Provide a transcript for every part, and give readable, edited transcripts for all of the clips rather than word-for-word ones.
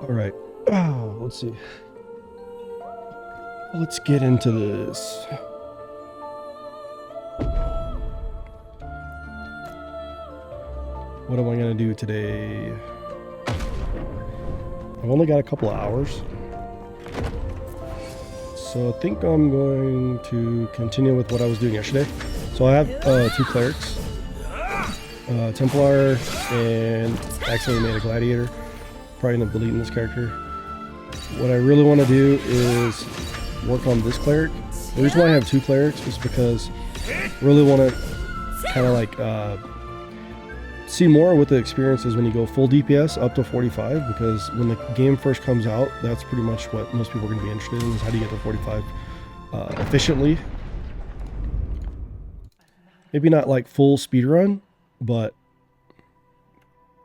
All right. Let's see. Let's get into this. What am I going to do today? I've only got a couple of hours. So I think I'm going to continue with what I was doing yesterday. So I have two clerics. Templar, and actually made a gladiator. Probably end up deleting this character. What I really want to do is work on this cleric. The reason why I have two clerics is because I really want to kind of like see more with the experiences when you go full DPS up to 45, because when the game first comes out, that's pretty much what most people are going to be interested in, is how do you get to 45 efficiently. Maybe not like full speedrun, but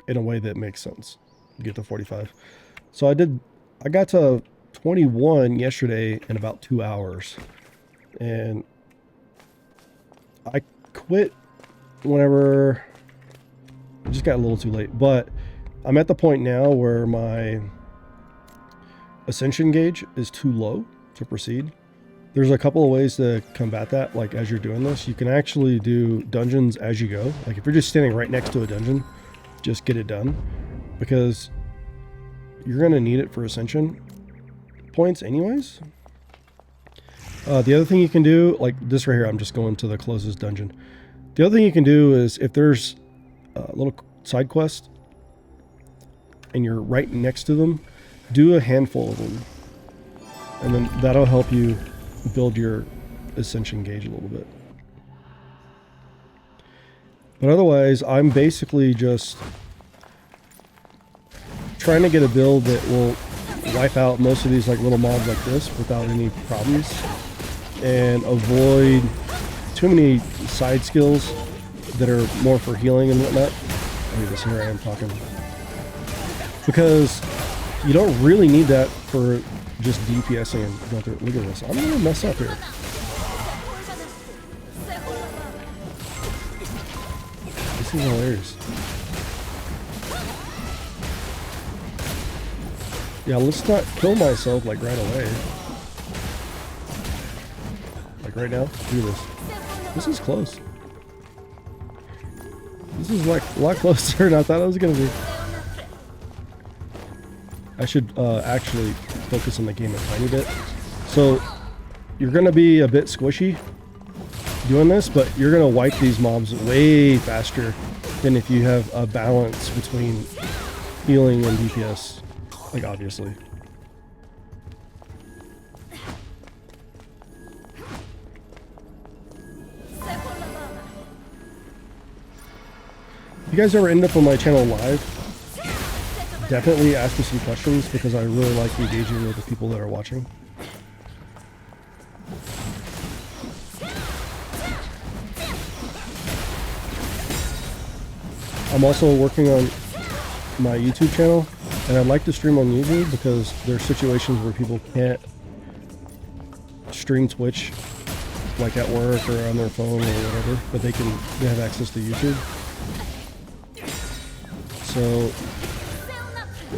in a way that makes sense. Get to 45. So I got to 21 yesterday in about 2 hours. And I quit whenever I just got a little too late. But I'm at the point now where my ascension gauge is too low to proceed. There's a couple of ways to combat that. Like as you're doing this, you can actually do dungeons as you go. Like if you're just standing right next to a dungeon, just get it done, because you're going to need it for ascension points anyways. The other thing you can do, like this right here, I'm just going to the closest dungeon. The other thing you can do is if there's a little side quest and you're right next to them, do a handful of them. And then that'll help you build your ascension gauge a little bit. But otherwise, I'm basically just trying to get a build that will wipe out most of these like little mobs like this without any problems, and avoid too many side skills that are more for healing and whatnot. I mean, this here I am talking, because you don't really need that for just DPSing and going through. Look at this. I'm gonna mess up here. This is hilarious. Yeah, let's not kill myself like right away. Like right now. Look at this. This is close. This is like a lot closer than I thought it was gonna be. I should actually focus on the game a tiny bit. So you're gonna be a bit squishy doing this, but you're gonna wipe these mobs way faster than if you have a balance between healing and DPS. Like, obviously. If you guys ever end up on my channel live, definitely ask me some questions, because I really like engaging with the people that are watching. I'm also working on my YouTube channel. And I'd like to stream on YouTube, because there's situations where people can't stream Twitch, like at work or on their phone or whatever, but they have access to YouTube. So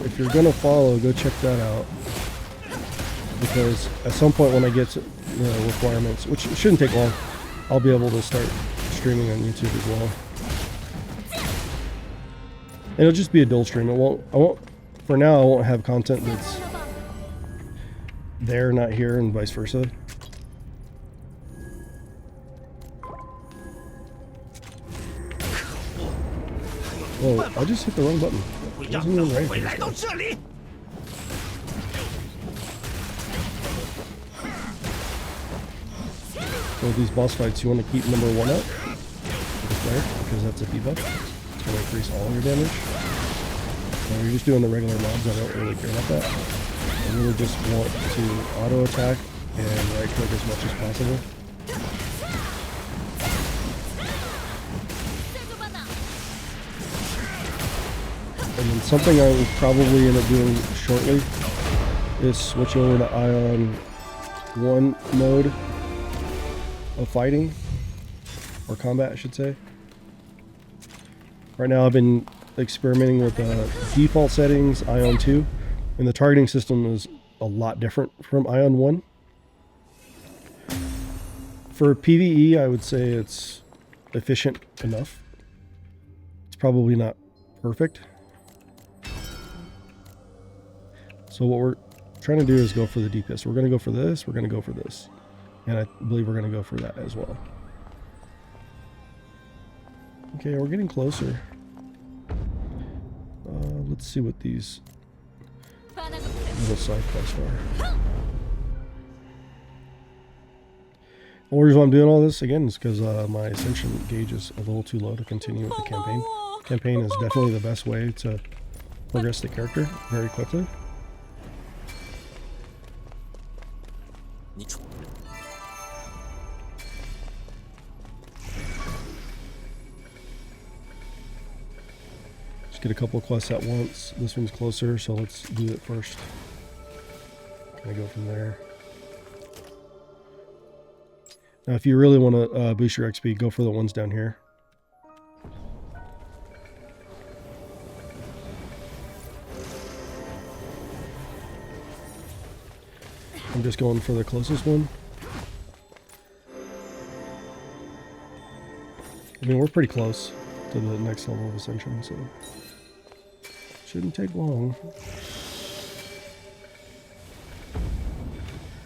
if you're gonna follow, go check that out, because at some point when I get to the requirements, which shouldn't take long, I'll be able to start streaming on YouTube as well. And it'll just be a dual stream. For now, I won't have content that's there, not here, and vice versa. Oh, I just hit the wrong button. I wasn't even ready for this. So these boss fights, you want to keep number 1 up with the flare, because that's a debuff. It's going to increase all your damage. Now you're just doing the regular mobs, I don't really care about that. I really just want to auto attack and right click as much as possible. And then something I will probably end up doing shortly is switching over to Aion 1 mode of fighting, or combat I should say. Right now I've been experimenting with default settings, Aion 2, And the targeting system is a lot different from Aion 1. For PvE, I would say it's efficient enough. It's probably not perfect. So what we're trying to do is go for the DPS. We're going to go for this, we're going to go for this. And I believe we're going to go for that as well. Okay, we're getting closer. Let's see what these little side quests are. The reason why I'm doing all this again is because my ascension gauge is a little too low to continue with the campaign. Campaign is definitely the best way to progress the character very quickly. Just get a couple of quests at once. This one's closer, so let's do it first. Kind of go from there. Now, if you really want to boost your XP, go for the ones down here. I'm just going for the closest one. I mean, we're pretty close to the next level of ascension, so shouldn't take long. What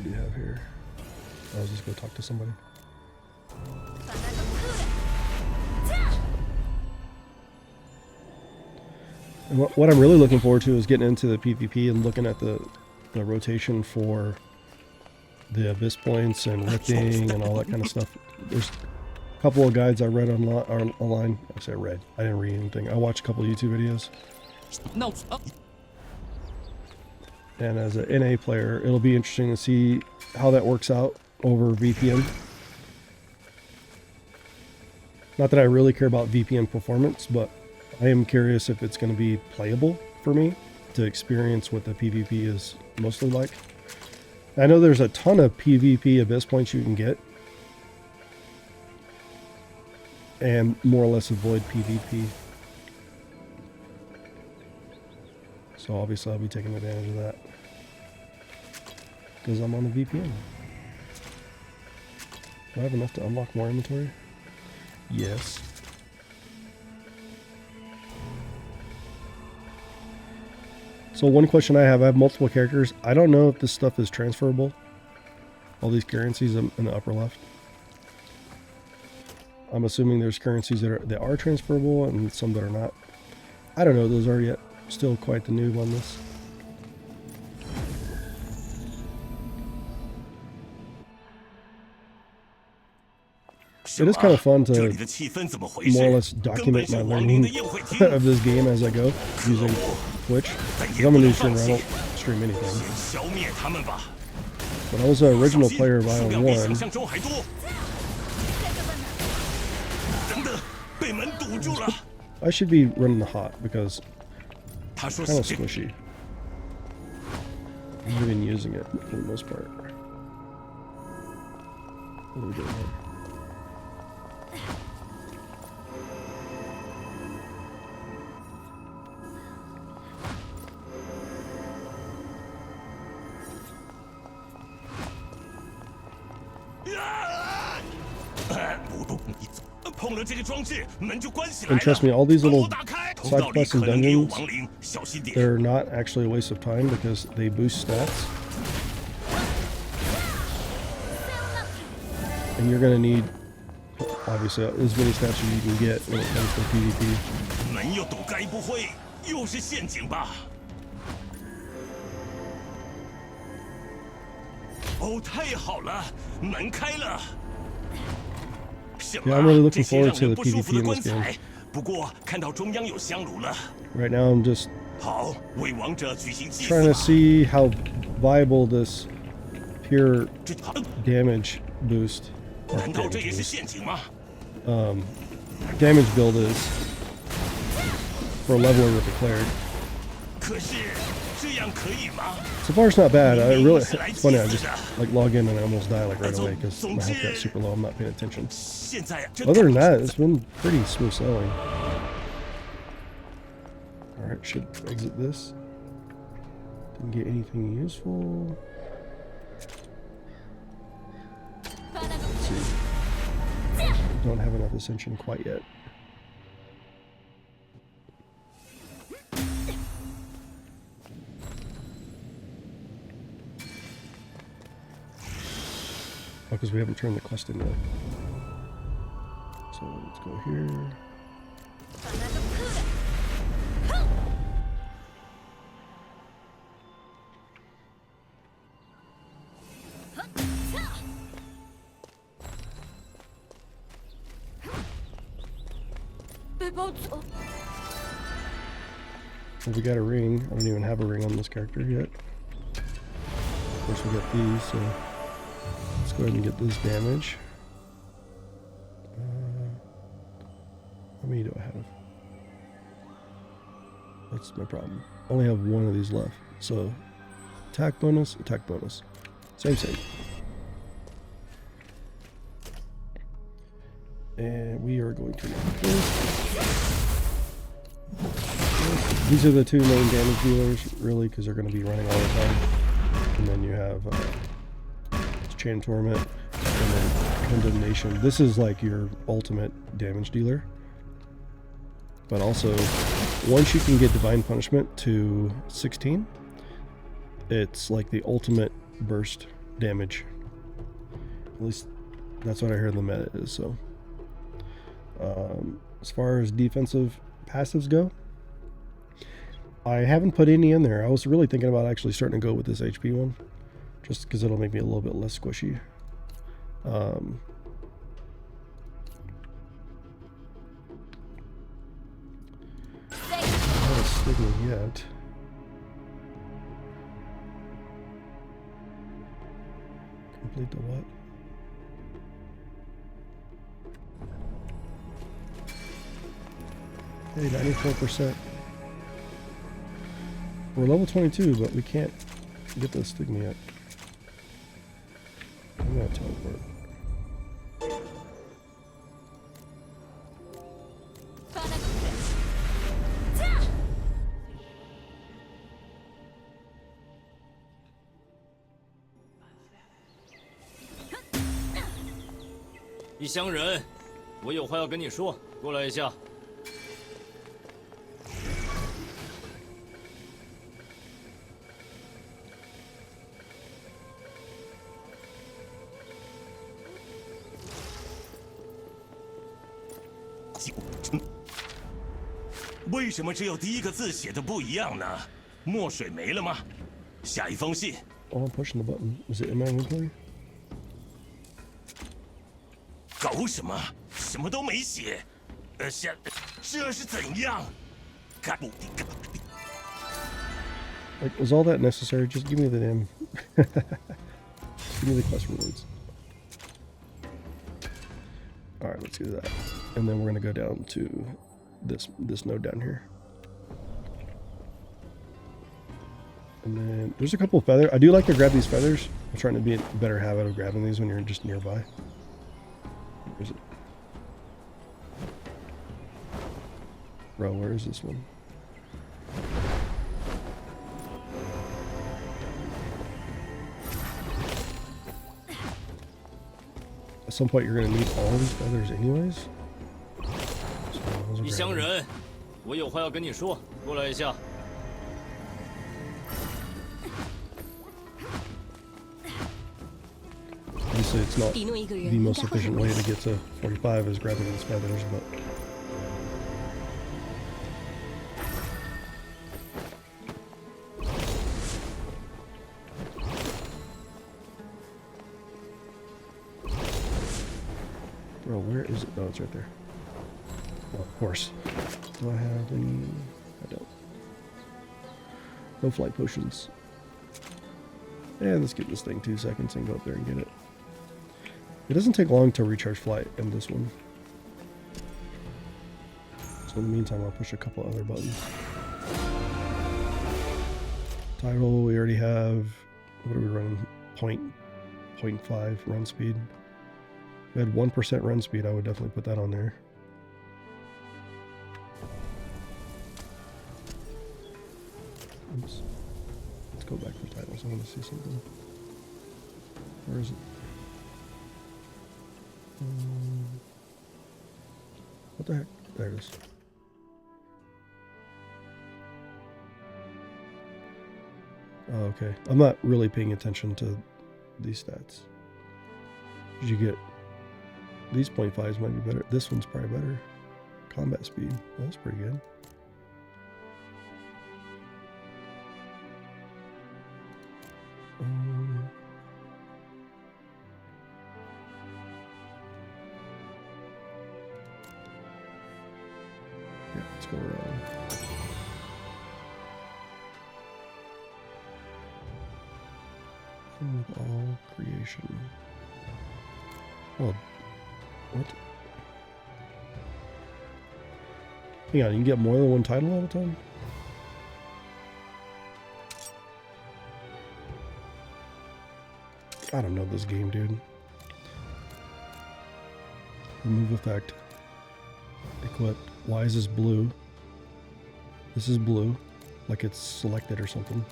do you have here? I'll just go talk to somebody. And what I'm really looking forward to is getting into the PvP and looking at the rotation for the abyss points and ripping and all that kind of stuff. There's a couple of guides I read online. I say read. I didn't read anything. I watched a couple of YouTube videos. And as an NA player, it'll be interesting to see how that works out over VPN. Not that I really care about VPN performance, but I am curious if it's going to be playable for me to experience what the PvP is mostly like. I know there's a ton of PvP abyss points you can get and more or less avoid PvP. So obviously I'll be taking advantage of that because I'm on a VPN. Do I have enough to unlock more inventory? Yes. So one question I have multiple characters. I don't know if this stuff is transferable. All these currencies in the upper left. I'm assuming there's currencies that are transferable and some that are not. I don't know those are yet. Still quite the noob on this. It is kind of fun to more or less document my learning of this game as I go using Twitch. Because I'm a new streamer, I don't stream anything. But I was an original player of Aion 1. I should be running the hot because it's kind of squishy. I haven't been using it for the most part. What are we doing here? And trust me, all these little side quests and dungeons, they're not actually a waste of time because they boost stats. And you're going to need, obviously, as many stats as you can get when it comes to PvP. Yeah, I'm really looking forward to the PvP in this game. Right now I'm just trying to see how viable this pure damage boost, damage build is for leveling with the cleric. So far it's not bad. It's funny, I just like log in and I almost die like right away because my health got super low. I'm not paying attention. Other than that, it's been pretty smooth sailing. Alright, should exit this. Didn't get anything useful. Let's see. Don't have enough ascension quite yet. Oh, because we haven't turned the quest in yet. So let's go here. Well, we got a ring. I don't even have a ring on this character yet. Of course, we got these, so let's go ahead and get this damage. How many do I have? That's my problem. I only have one of these left. So, attack bonus, attack bonus. Same. And we are going to make this. These are the two main damage dealers, really, because they're going to be running all the time. And then you have Chain Torment, and then Condemnation. This is like your ultimate damage dealer. But also, once you can get Divine Punishment to 16, it's like the ultimate burst damage. At least that's what I heard the meta is. So, as far as defensive passives go, I haven't put any in there. I was really thinking about actually starting to go with this HP one, just because it'll make me a little bit less squishy. Not a stigma yet. Complete the what? Hey, 94%. We're level 22, but we can't get the stigma yet. I'm gonna teleport.一乡人，我有话要跟你说，过来一下。为什么只有第一个字写的不一样呢？墨水没了吗？下一封信。Oh, I'm pushing the button. Is it in my inventory? 搞什么？什么都没写。这是怎样？Like, was all that necessary? Just give me the damn. Give me the quest rewards. All right, let's do that, and then we're gonna go down to this node down here. And then there's a couple of feathers. I do like to grab these feathers. I'm trying to be a better habit of grabbing these when you're just nearby. Where's it? Bro, where is this one? At some point, you're going to need all these feathers anyways. 一乡人，我有话要跟你说，过来一下。Obviously, it's not the most efficient way to get to 45 is grabbing these feathers, but bro, where is it? Oh, it's right there. Well, of course. Do I have any? I don't. No flight potions. And let's give this thing 2 seconds and go up there and get it. It doesn't take long to recharge flight in this one. So in the meantime, I'll push a couple other buttons. Tyrol, we already have. What are we running? 0.5 run speed. If we had 1% run speed, I would definitely put that on there. Oops. Let's go back to titles. I want to see something. Where is it? What the heck? There it is. Oh, okay. I'm not really paying attention to these stats. You get these 0.5s might be better. This one's probably better. Combat speed. Well, that's pretty good. Yeah, let's go around. With all creation. Oh, what? Hang on, you can get more than one title all the time? I don't know this game, dude. Remove effect. Equip. Why is this blue? This is blue. Like it's selected or something.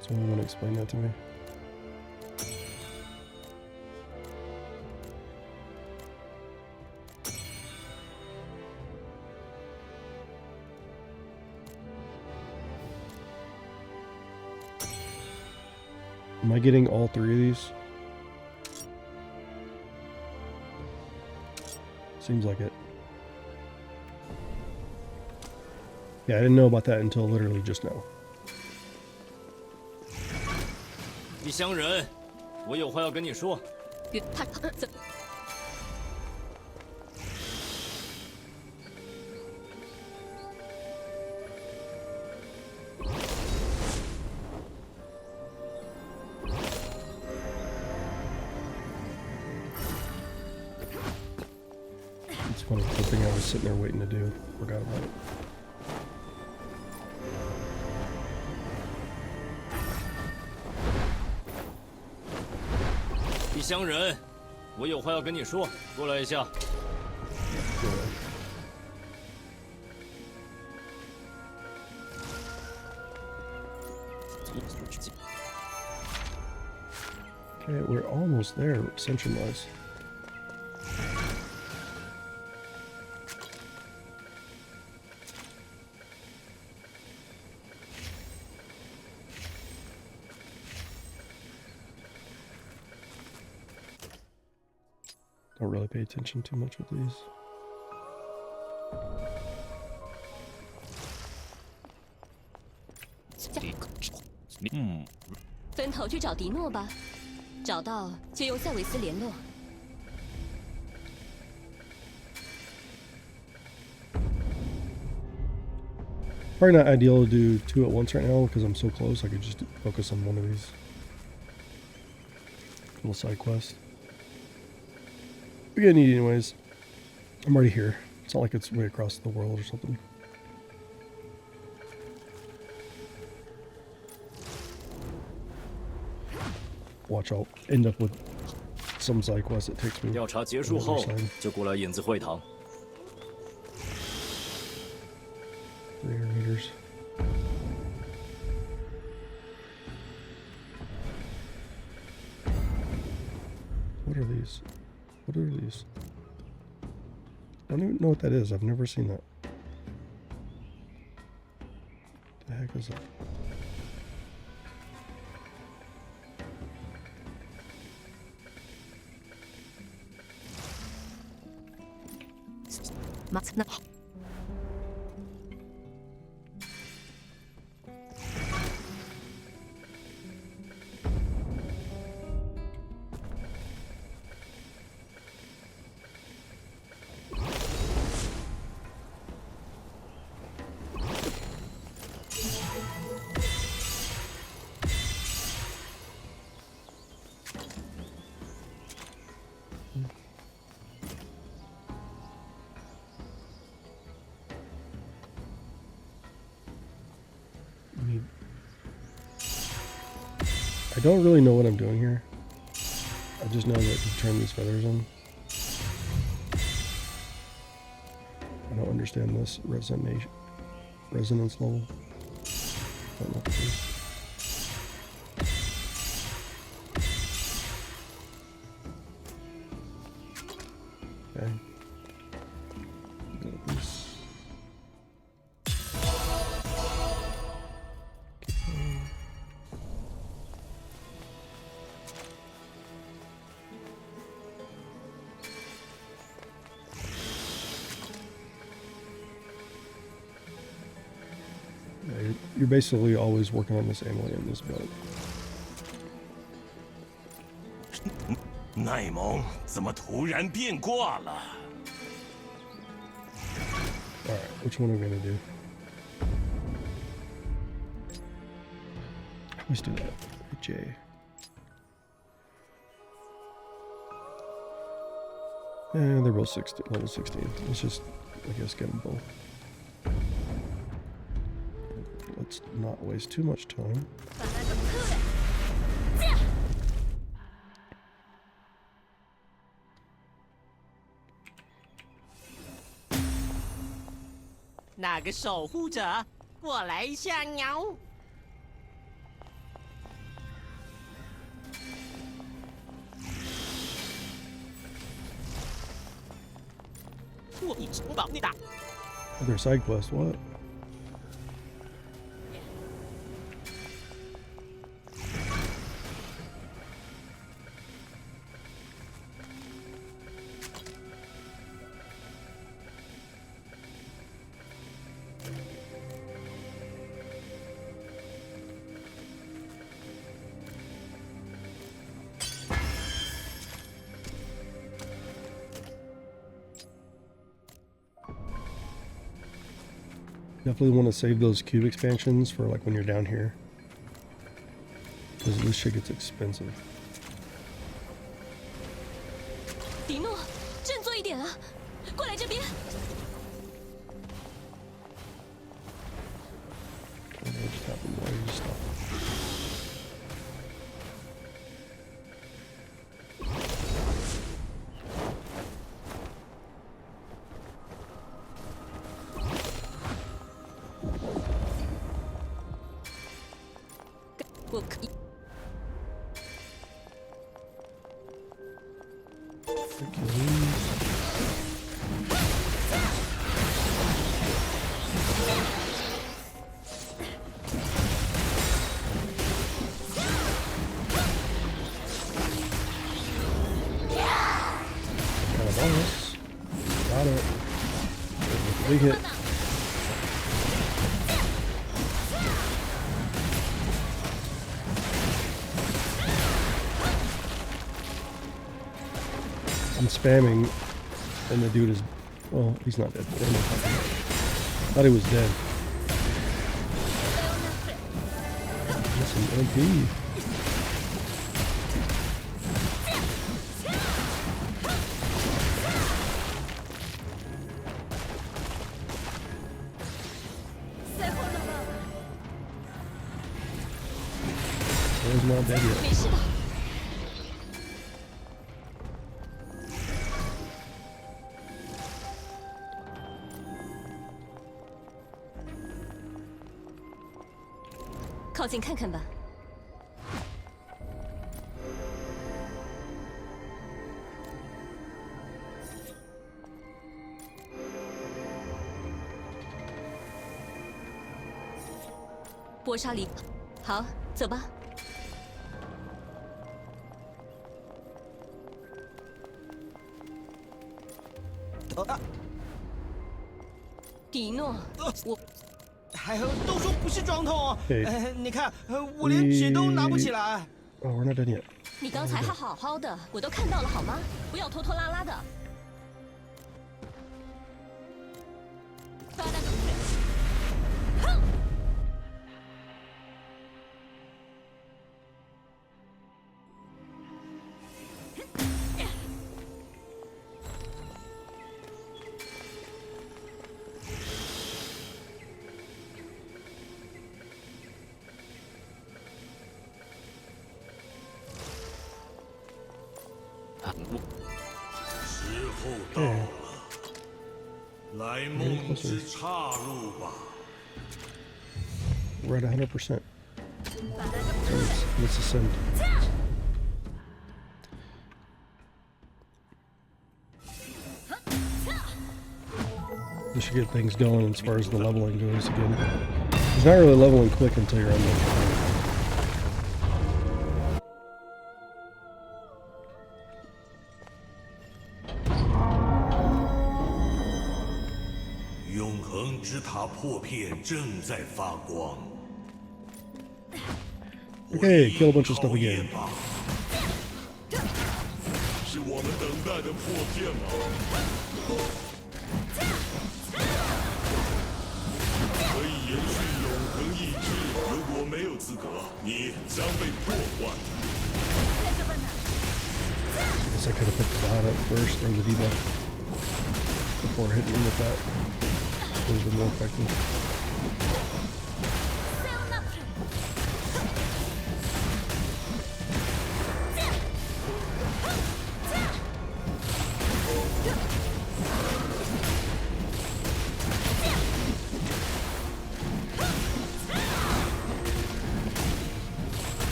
Someone want to explain that to me? Am I getting all three of these? Seems like it. Yeah, I didn't know about that until literally just now. 异乡人，我有话要跟你说。It's funny, the thing I was sitting there waiting to do. Forgot about it. 异乡人，我有话要跟你说，过来一下。Okay, we're almost there, ascension-wise. Don't really pay attention too much with these. 分头去找迪诺吧，找到就用塞维斯联络。 Probably not ideal to do two at once right now because I'm so close. I could just focus on one of these little side quests. We're gonna need it anyways. I'm already here. It's not like it's way across the world or something. Watch, I'll end up with some side quest that takes me. 调查结束后，就过来影子会堂。 300 meters. What are these? What are these? I don't even know what that is. I've never seen that. The heck is that? I don't really know what I'm doing here. I just know that you turn these feathers on. I don't understand this resonance level. But not the case. Okay. Got this. Yeah, you're basically always working on this amulet in this belt. 奈蒙怎么突然变卦了？ All right, which one are we gonna do? Let's do that. J. And they're both level 16. Let's just, I guess, get them both. Let's not waste too much time. 那个守护者，过来一下鸟。我比城堡大。 Other side quest, what? Definitely want to save those cube expansions for like when you're down here, because this shit gets expensive. 迪诺，振作一点啊！过来这边。 What just happened? Why did you stop? Got it. Big hit. I'm spamming, and the dude is, well, he's not dead. What am I talking about? Thought he was dead. That's an MP. He's not dead yet. 没事吧？靠近看看吧。波沙里，好，走吧。 迪诺，我还都说不是装痛，对你看，我连纸都拿不起来。 Oh, we're not done yet. 你刚才还好好的，我都看到了，好吗？不要拖拖拉拉的。时候到了，来梦 We're at 100%. Let's ascend. This should get things going as far as the leveling goes again. It's not really leveling quick until you're on the 之塔破片正在发光。 Okay, kill a bunch of stuff again. 是我们等待的破片吗？可以延续永恒意志，如果没有资格，你将被破坏。 Guess I could have picked the bot up first, or the debuff, before hitting him with that. Would have been more effective.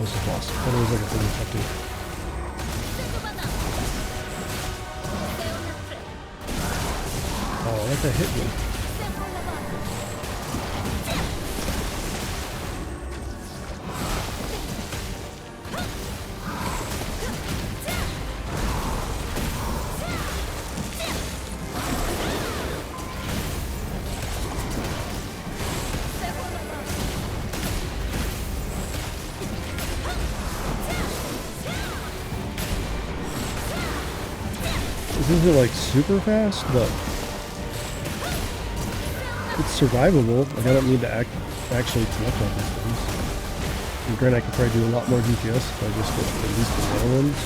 What's the boss? That was like a thing effective. Oh, like that hit me. This isn't like super fast, but it's survivable. Like I don't need to actually collect all these things. And granted, I could probably do a lot more DPS if I just get at least the low ones.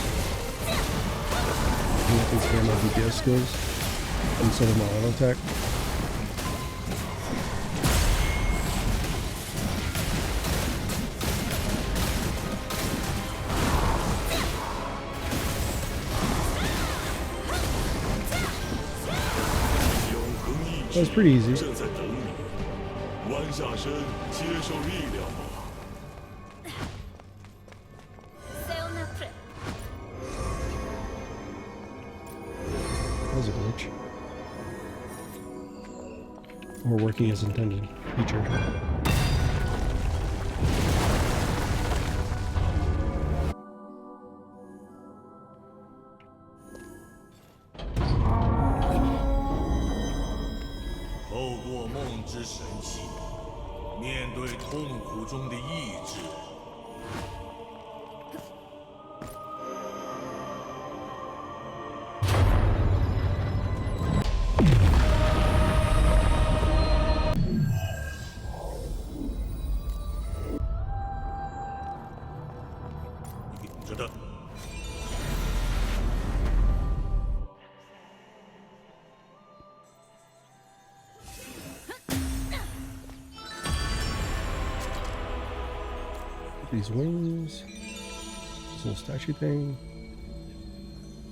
And I can spam my DPS skills instead of my auto attack. That was pretty easy. That was a glitch. Or working as intended. Feature. These wings, this little statue thing.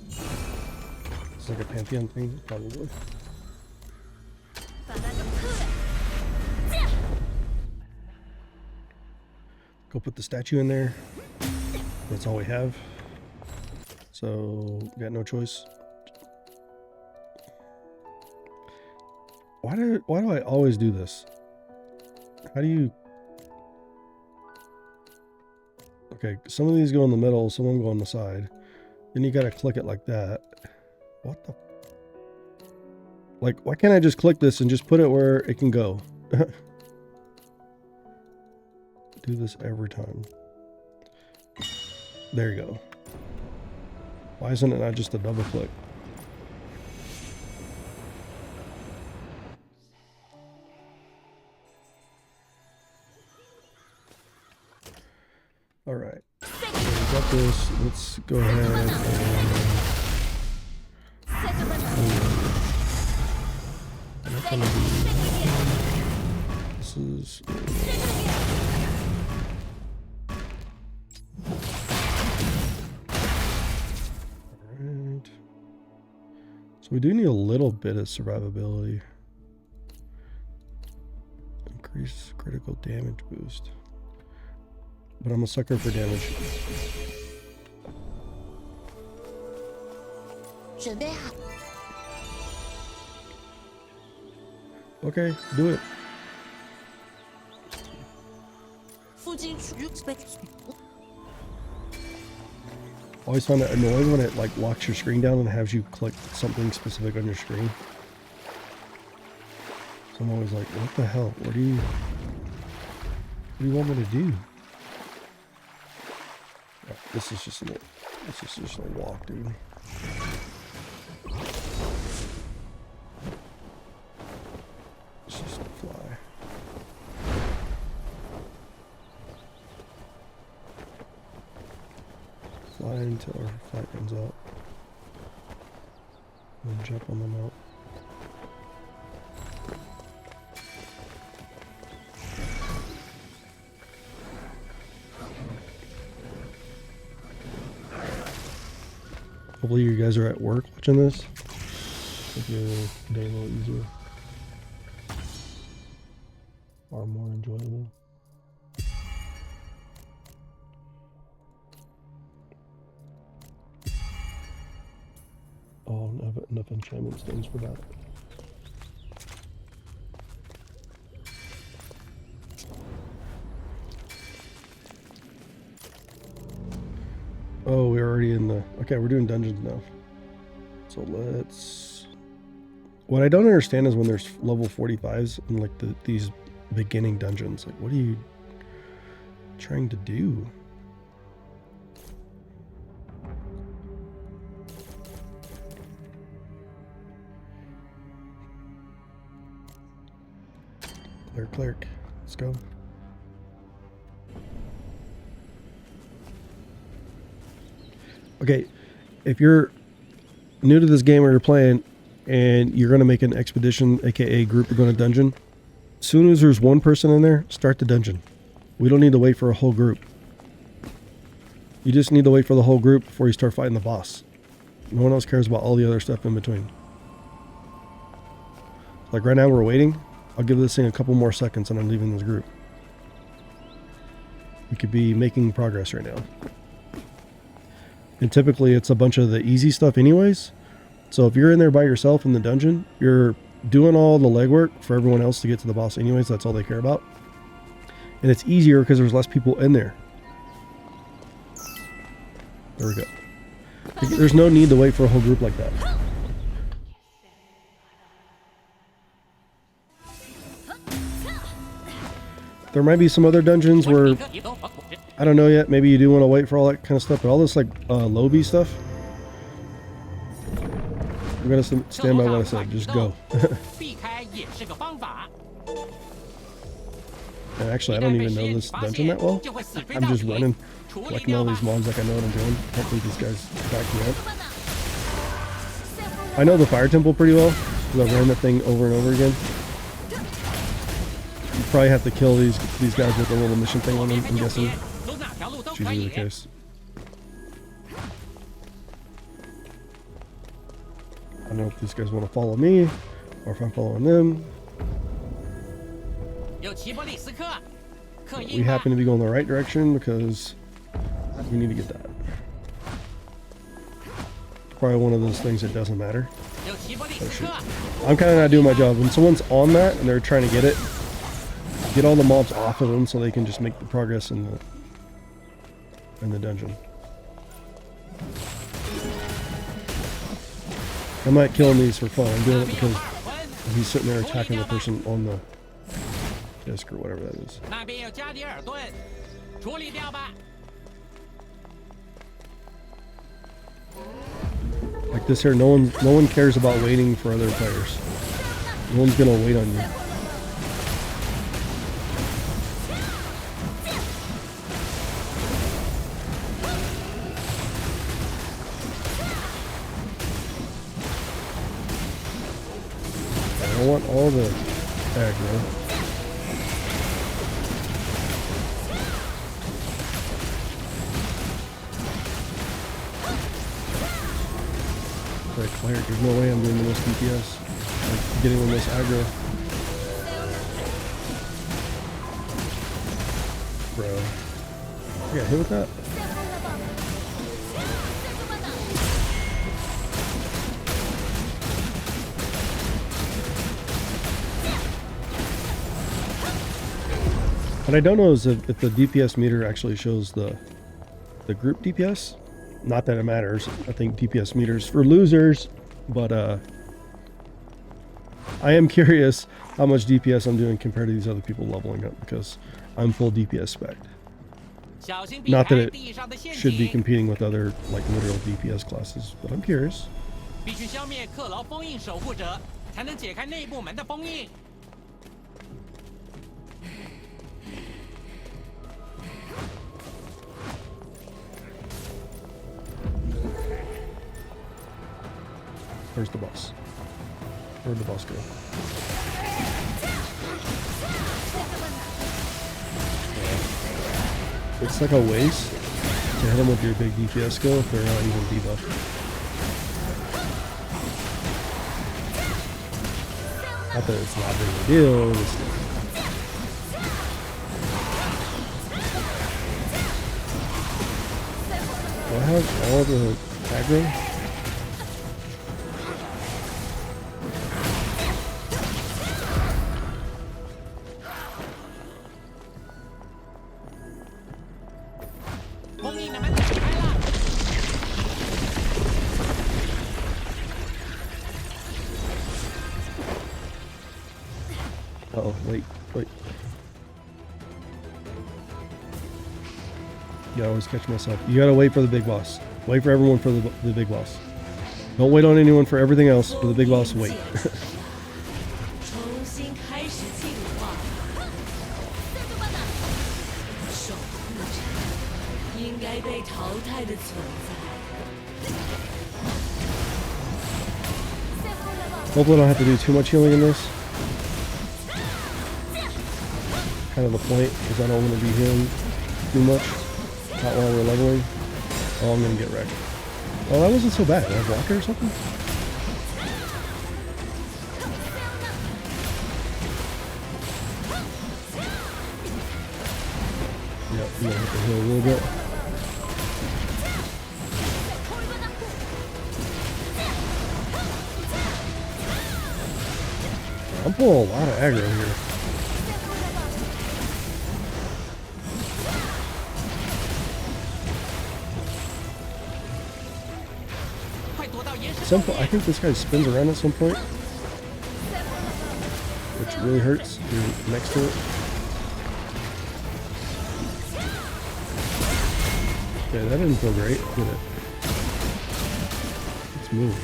It's like a pantheon thing, probably. Go put the statue in there. That's all we have. So, got no choice. Why do I always do this? How do you... Okay, some of these go in the middle, some of them go on the side. Then you gotta click it like that. What the... Like, why can't I just click this and just put it where it can go? Do this every time. There you go. Why isn't it not just a double click? All right. Got this. Let's go ahead and I'm not gonna do this is alright. So we do need a little bit of survivability. Increase critical damage boost. But I'm a sucker for damage. Okay, do it. Always find it annoying when it like locks your screen down and has you click something specific on your screen. So I'm always like, what the hell? What do you want me to do? Oh, this is just a walk, dude. Let's just fly. Fly until our flight runs out. And then jump on the mount. Hopefully you guys are at work watching this. Make your day a little easier. Or more enjoyable. Oh, I have enough enchantment stones for that. Oh, we're already in the... Okay, we're doing dungeons now. So let's... What I don't understand is when there's level 45s and like these beginning dungeons. Like, what are you trying to do? Cleric. Let's go. Okay, if you're new to this game or you're playing and you're going to make an expedition, aka group, you're going to dungeon, as soon as there's one person in there, start the dungeon. We don't need to wait for a whole group. You just need to wait for the whole group before you start fighting the boss. No one else cares about all the other stuff in between. Like right now we're waiting. I'll give this thing a couple more seconds and I'm leaving this group. We could be making progress right now. And typically it's a bunch of the easy stuff anyways. So if you're in there by yourself in the dungeon, you're doing all the legwork for everyone else to get to the boss anyways. That's all they care about. And it's easier because there's less people in there. There we go. There's no need to wait for a whole group like that. There might be some other dungeons where, I don't know yet, maybe you do want to wait for all that kind of stuff, but all this like lobby stuff, I'm going to stand by what I said, just go. And actually, I don't even know this dungeon that well. I'm just running, collecting all these mobs like I know what I'm doing. Hopefully these guys back me up. I know the fire temple pretty well, because I've ran that thing over and over again. You probably have to kill these guys with a little mission thing on them, I'm guessing. It's usually the case. I don't know if these guys want to follow me, or if I'm following them. We happen to be going the right direction because we need to get that. Probably one of those things that doesn't matter. Oh shoot. I'm kind of not doing my job. When someone's on that and they're trying to get it, get all the mobs off of them so they can just make the progress in the dungeon. I'm not killing these for fun. I'm doing it because he's sitting there attacking the person on the disc or whatever that is. Like this here, no one cares about waiting for other players. No one's gonna wait on you. I want all the aggro. Like Cleric, there's no way I'm doing the most DPS. Like getting the most aggro. Bro. I got hit with that? What I don't know is if the DPS meter actually shows the group DPS. Not that it matters. I think DPS meters for losers, but I am curious how much DPS I'm doing compared to these other people leveling up, because I'm full DPS spec. Not that it should be competing with other like literal DPS classes, but I'm curious. 必须消灭克劳封印守护者，才能解开内部门的封印。 Where's the boss? Where'd the boss go? It's like a waste to hit them with your big DPS skill if they're not even debuffed. Not that it's not a big deal. Do I have all the aggro? Uh-oh, wait. Yeah, I always catch myself. You gotta wait for the big boss. Wait for everyone for the big boss. Don't wait on anyone for everything else. For the big boss, wait. Hopefully I don't have to do too much healing in this. Kind of the point, because I don't want to be healing too much. Not while we're leveling. Oh, I'm going to get wrecked. Oh, that wasn't so bad. Did I block it or something? Yep, I'm going to have to heal a little bit. I'm pulling a lot of aggro here. I think this guy spins around at some point, which really hurts if you're next to it. Yeah, that didn't feel great, did it? Let's move.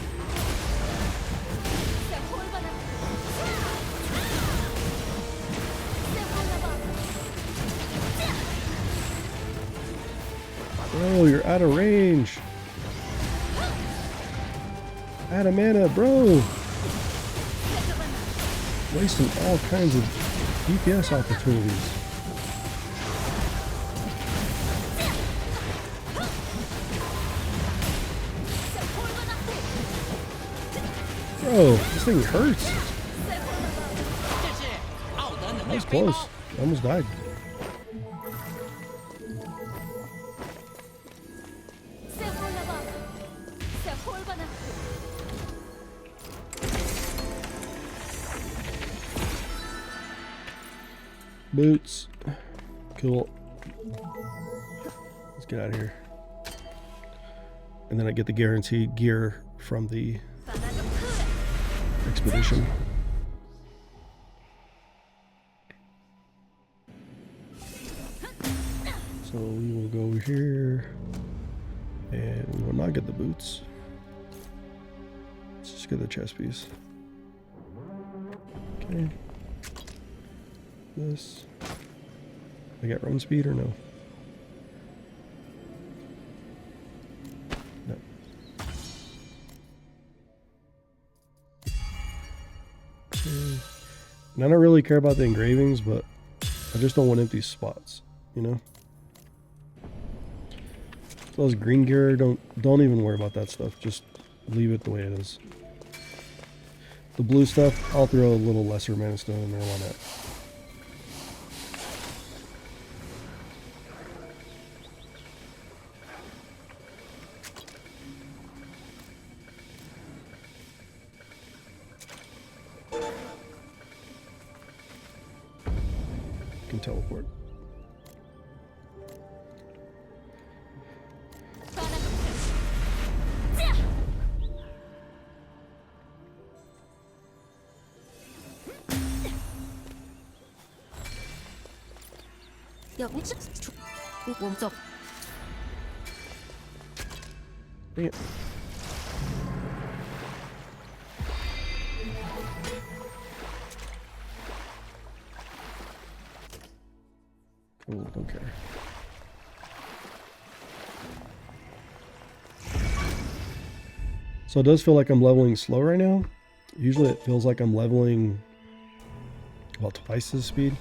Bro, you're out of range. Out of mana, bro. Wasting all kinds of DPS opportunities. Bro, this thing hurts. That was close. I almost died. Boots. Cool. Let's get out of here. And then I get the guaranteed gear from the expedition. So we will go over here. And we will not get the boots. Let's just get the chest piece. Okay. This. I got run speed or no? No. And I don't really care about the engravings, but I just don't want empty spots, you know? Those green gear, don't even worry about that stuff. Just leave it the way it is. The blue stuff, I'll throw a little lesser mana stone in there, why not? Can teleport. Dang it. Cool, don't care. So it does feel like I'm leveling slow right now. Usually it feels like I'm leveling about twice the speed.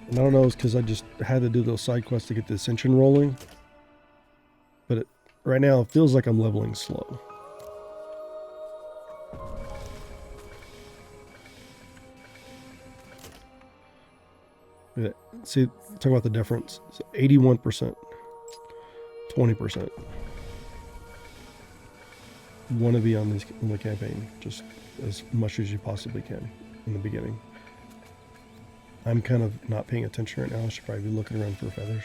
And I don't know, it's because I just had to do those side quests to get the ascension rolling. But right now it feels like I'm leveling slow. Yeah, see, talk about the difference. So 81%, 20%. You want to be on the campaign just as much as you possibly can in the beginning. I'm kind of not paying attention right now. I should probably be looking around for feathers.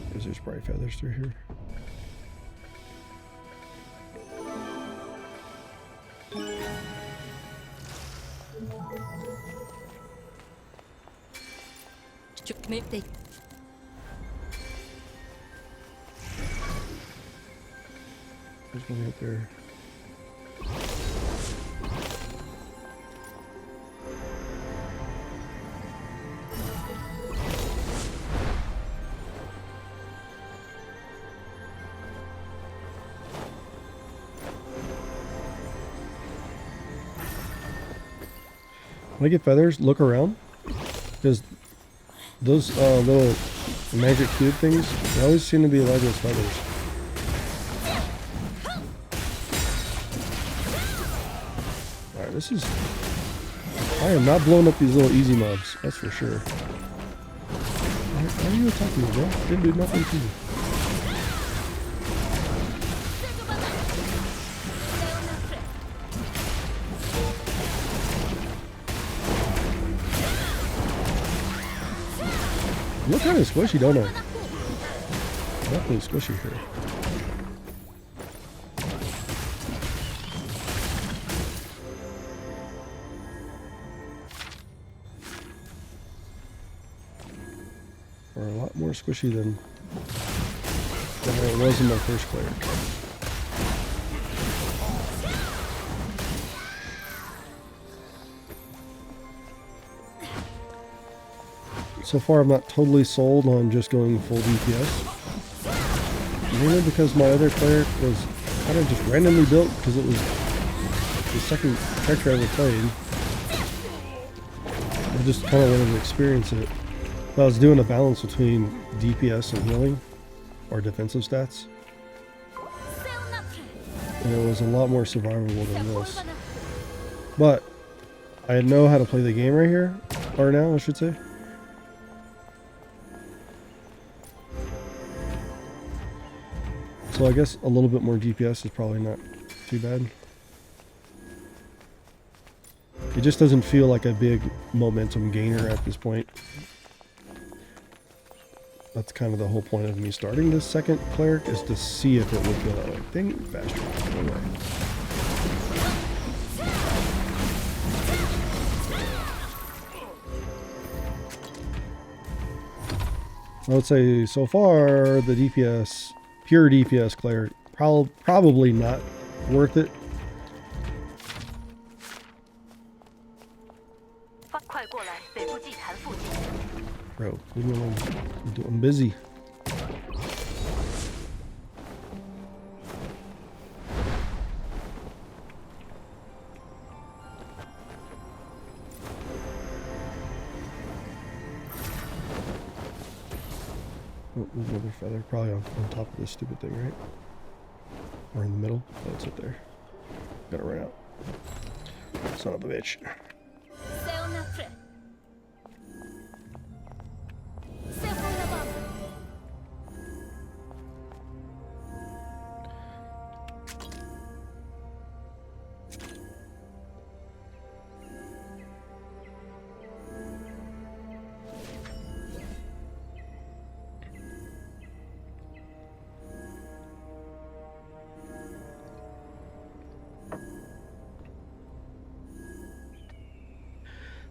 Because there's probably feathers through here. There's one right there. When I get feathers, look around, because those little magic cube things, they always seem to be like those feathers. Alright, this is... I am not blowing up these little easy mobs, that's for sure. Why are you attacking me, bro? Didn't do nothing to you. Look kind of squishy, don't I? Definitely squishy here. Or a lot more squishy than it was in my first cleric. So far, I'm not totally sold on just going full DPS. Mainly because my other cleric was kind of just randomly built because it was the second character I ever played. I just kind of wanted to experience it. But I was doing a balance between DPS and healing, or defensive stats. And it was a lot more survivable than this. But I know how to play the game right here, or now I should say. So I guess a little bit more DPS is probably not too bad. It just doesn't feel like a big momentum gainer at this point. That's kind of the whole point of me starting this second cleric, is to see if it would feel that way. Dang it, faster. No way. I would say so far the DPS, pure DPS cleric, probably not worth it. Bro, leave me alone. I'm busy. Oh, there's another feather. Probably on top of this stupid thing, right? Or in the middle. Oh, it's up there. Gotta run out. Son of a bitch.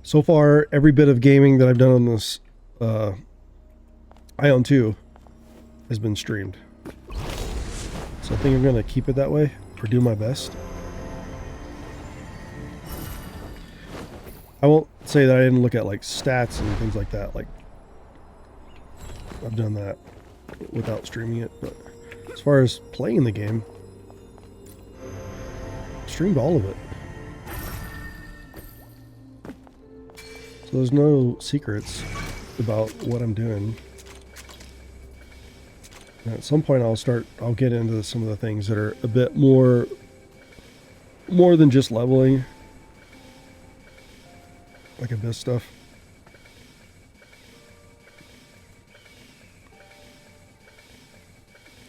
So far, every bit of gaming that I've done on this Aion 2 has been streamed. So I think I'm going to keep it that way, or do my best. I won't say that I didn't look at like stats and things like that. Like, I've done that without streaming it, but as far as playing the game, I streamed all of it. So there's no secrets about what I'm doing. And at some point I'll get into some of the things that are a bit more than just leveling. Like abyss stuff.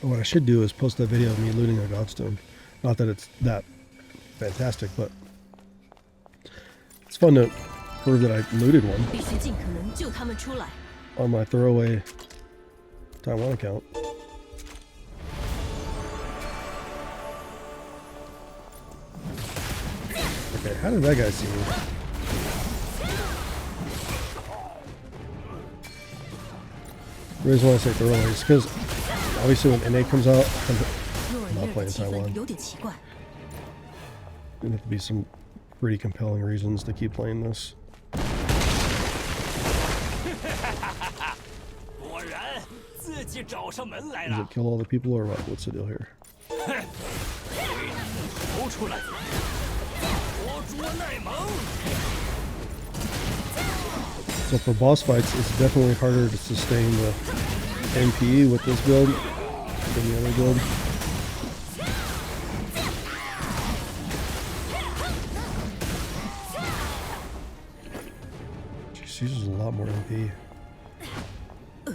What I should do is post a video of me looting a godstone. Not that it's that fantastic, but it's fun to prove that I looted one on my throwaway Taiwan account. Okay, how did that guy see me? The reason why I say throwaway is because obviously when NA comes out, I'm not playing Taiwan. There'd have to be some pretty compelling reasons to keep playing this. Does it kill all the people or what? What's the deal here? So for boss fights, it's definitely harder to sustain the MP with this build than the other build. She uses a lot more MP. I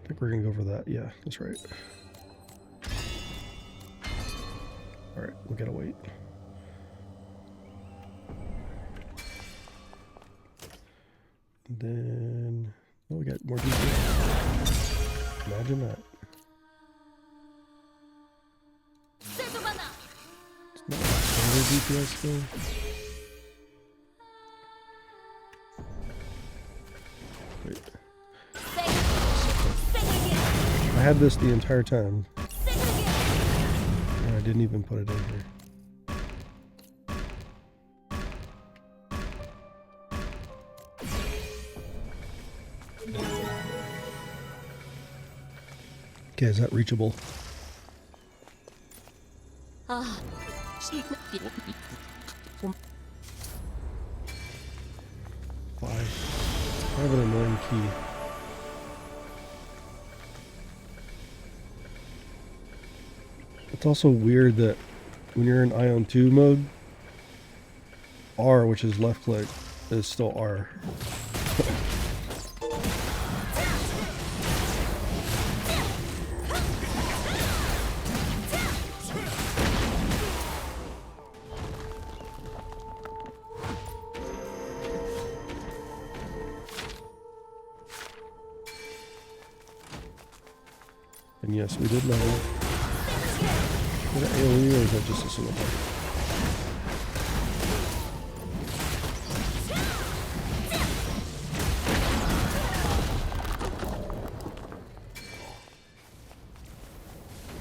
think we're gonna go for that. Yeah, that's right. Alright, we gotta wait. And then... oh, we got more DPS. Imagine that. It's not a standard DPS thing. Wait. I had this the entire time. And I didn't even put it in here. Okay, is that reachable? 5. I have an annoying key. It's also weird that when you're in Aion 2 mode, R, which is left click, is still R. And yes, we did level. Is that AoE or is that just a single attack?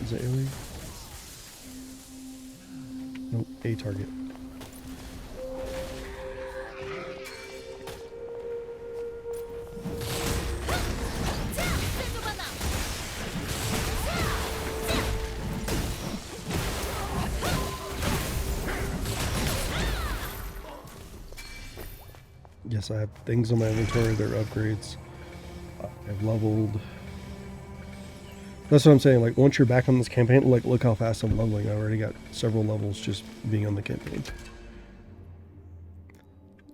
Is that AoE? Nope, A target. Yes, I have things in my inventory. They're upgrades. I've leveled. That's what I'm saying. Like, once you're back on this campaign, like, look how fast I'm leveling. I already got several levels just being on the campaign.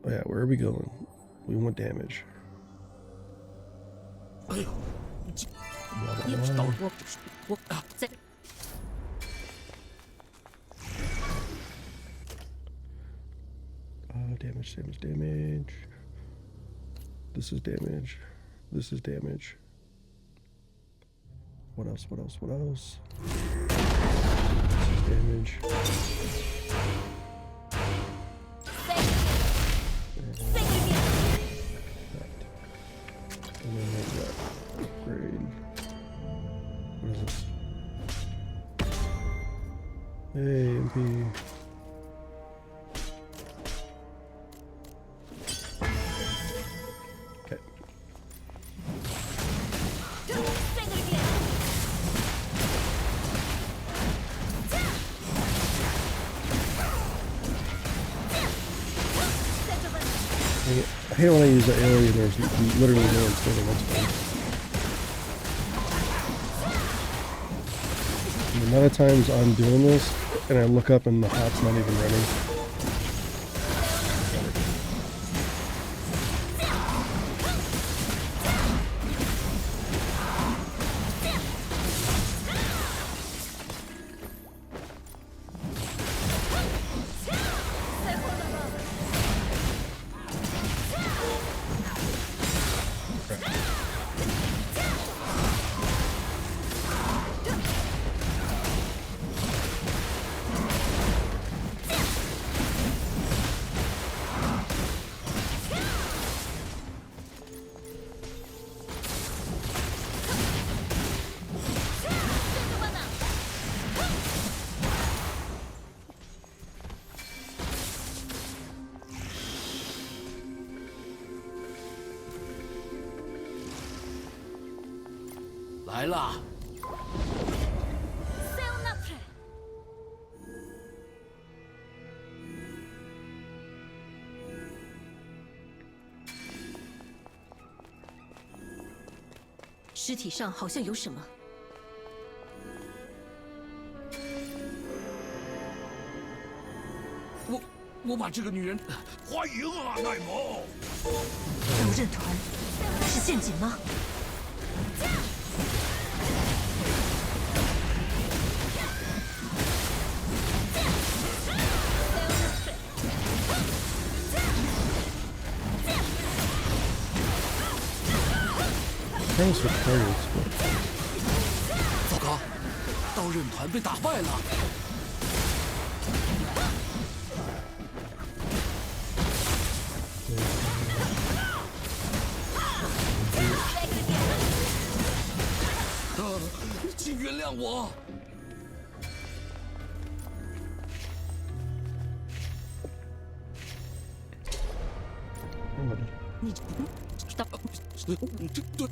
Oh yeah, where are we going? We want damage. Blah, blah, blah. Damage, damage, damage. This is damage. This is damage. What else? What else? What else? This is damage. And then we got upgrade. What is this? Hey, MP. Okay. I hate when I use the alien, there's literally no one standing next to me. The amount of times I'm doing this, and I look up and the hot's not even running.来啦！尸体上好像有什么。我把这个女人，欢迎啊，奈某！刀刃团是陷阱吗？Thanks for cards, but 糟糕，刀刃团被打败了。请原谅我。你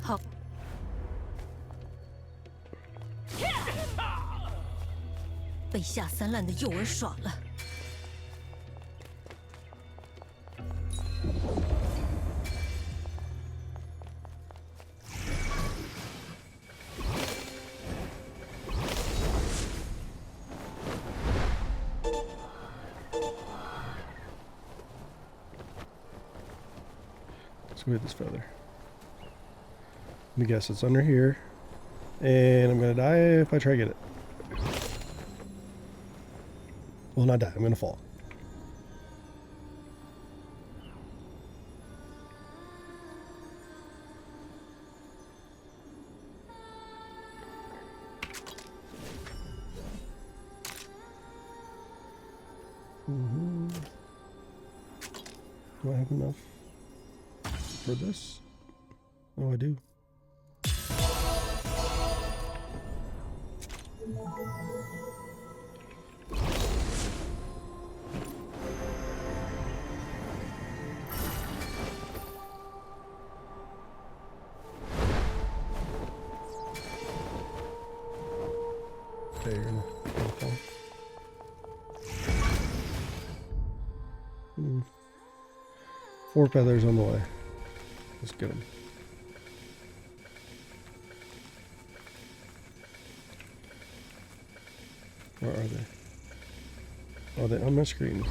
好。被下三滥的诱饵耍了。Let's go get this feather. Let me guess, it's under here. And I'm gonna die if I try to get it. Well, not die, I'm gonna fall. Do I have enough for this? Oh, I do. Okay, you're gonna fall. 4 feathers on the way. Let's get them. Where are they? Oh, they're on my screen.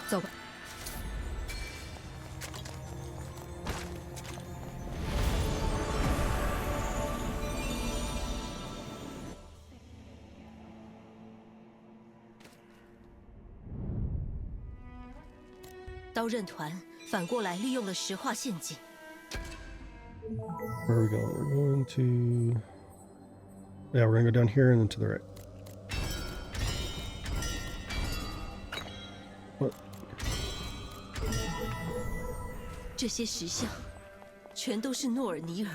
走吧。刀刃团反过来利用了石化陷阱。 Where are we going? We're going to... Yeah, we're going to go down here and then to the right. What? 这些石像，全都是诺尔尼尔。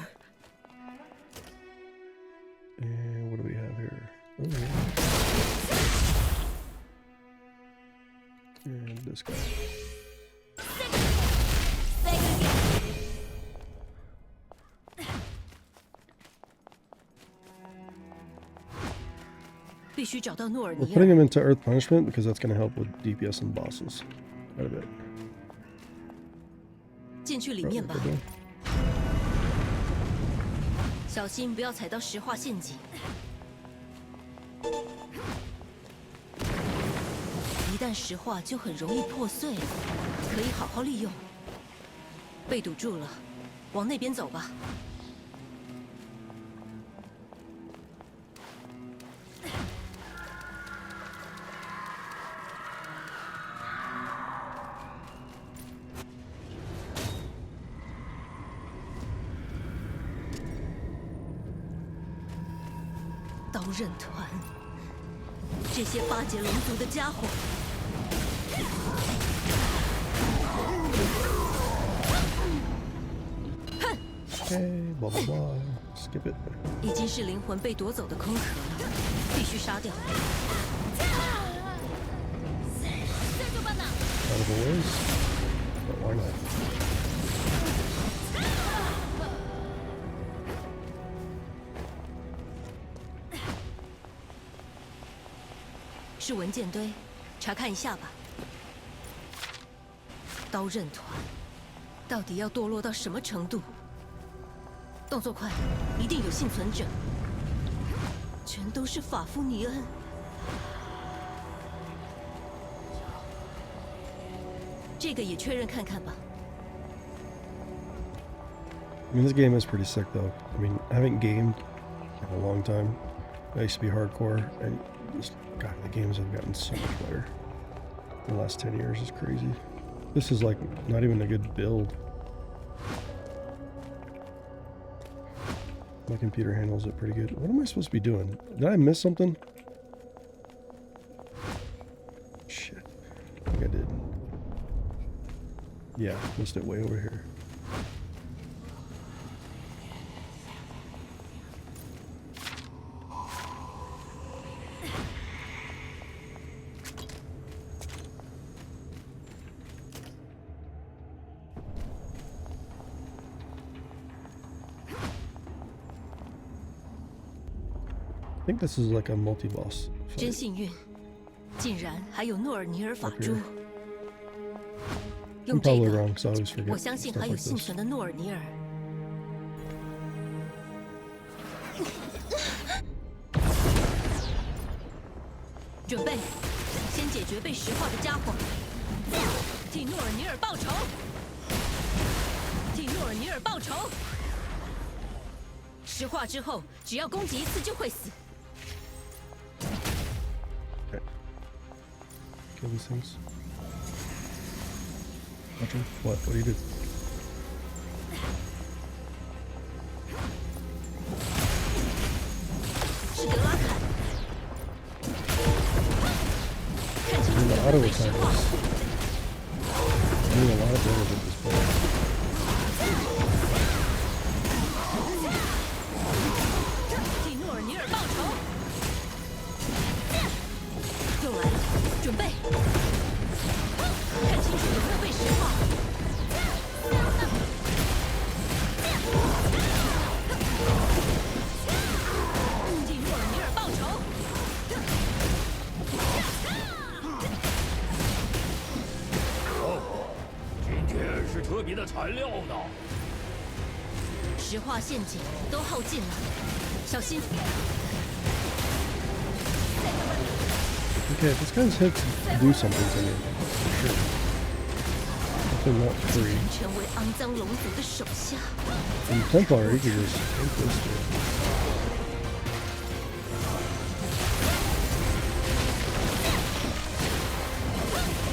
And what do we have here? Oh, yeah. And this guy. 必须找到诺尔 We're 尼 putting 尔。 him into Earth Punishment because that's going to help with DPS and bosses quite a bit. 进去里 Right, 面吧， okay. 小心不要踩到石化陷阱。一旦石化就很容易破碎了，可以好好利用。被堵住了，往那边走吧。 刀刃团，这些巴结龙族的家伙， Okay, blah blah blah. Skip it. 已经是灵魂被夺走的空壳了，必须杀掉。 Out of the ways. But why not? 是文件堆，查看一下吧。刀刃团到底要堕落到什么程度？动作快，一定有幸存者。全都是法夫尼恩。这个也确认看看吧。 I mean, this game is pretty sick, though. I mean, I haven't gamed in a long time. I used to be hardcore, and just, God, the games have gotten so much better. In the last 10 years is crazy. This is like not even a good build. My computer handles it pretty good. What am I supposed to be doing? Did I miss something? Shit. I think I did. Yeah, missed it way over here. I think this is like a multi-boss 真 fight. 幸运，竟然还有诺尔尼尔法 Up 珠 here.。用 I'm 这 probably 个， wrong, because I always forget 我相信 stuff 还有 like 幸 this. 存的诺尔尼尔。准备，先解决被石化的家伙，替诺尔尼尔报仇，替诺尔尼尔报仇。石化之后，只要攻击一次就会死。 Okay. Kill these things. Watch him. What? What do you do? And the auto attack is doing a lot of damage at this point. 替诺尔尼尔报仇！又来了，准备！看清楚有没有被石化。替诺尔尼尔报仇！ 今天是特别的材料呢。石化陷阱都耗尽了，小心！ Okay, this guy's hits do something to me. For sure. Definitely not free. 成为肮脏龙族的手下。 And Templar, you could just take this dude.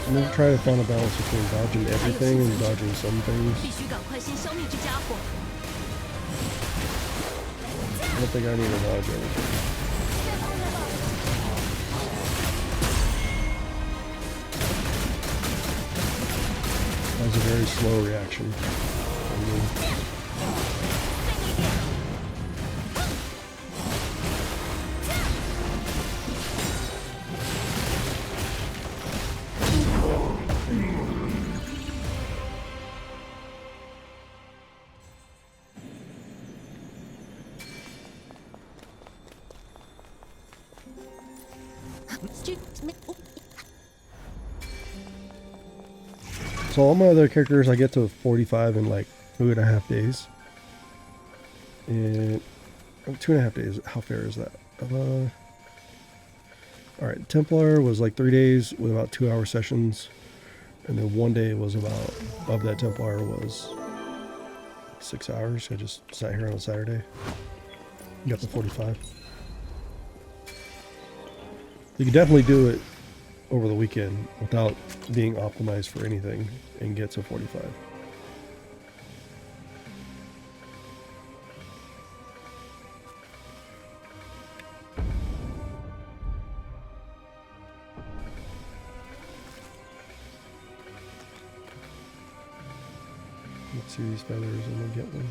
I'm gonna try to find a balance between dodging everything and dodging some things. 必须赶快先消灭这家伙。 I don't think I need to dodge everything. That was a very slow reaction. So all my other characters, I get to 45 in like 2.5 days. And 2.5 days, how fair is that? Alright, Templar was like 3 days with about 2-hour sessions. And then 1 day was about, of that Templar was 6 hours. I just sat here on a Saturday. Got to 45. You can definitely do it over the weekend without being optimized for anything and get to 45. Let's see these feathers and we'll get one.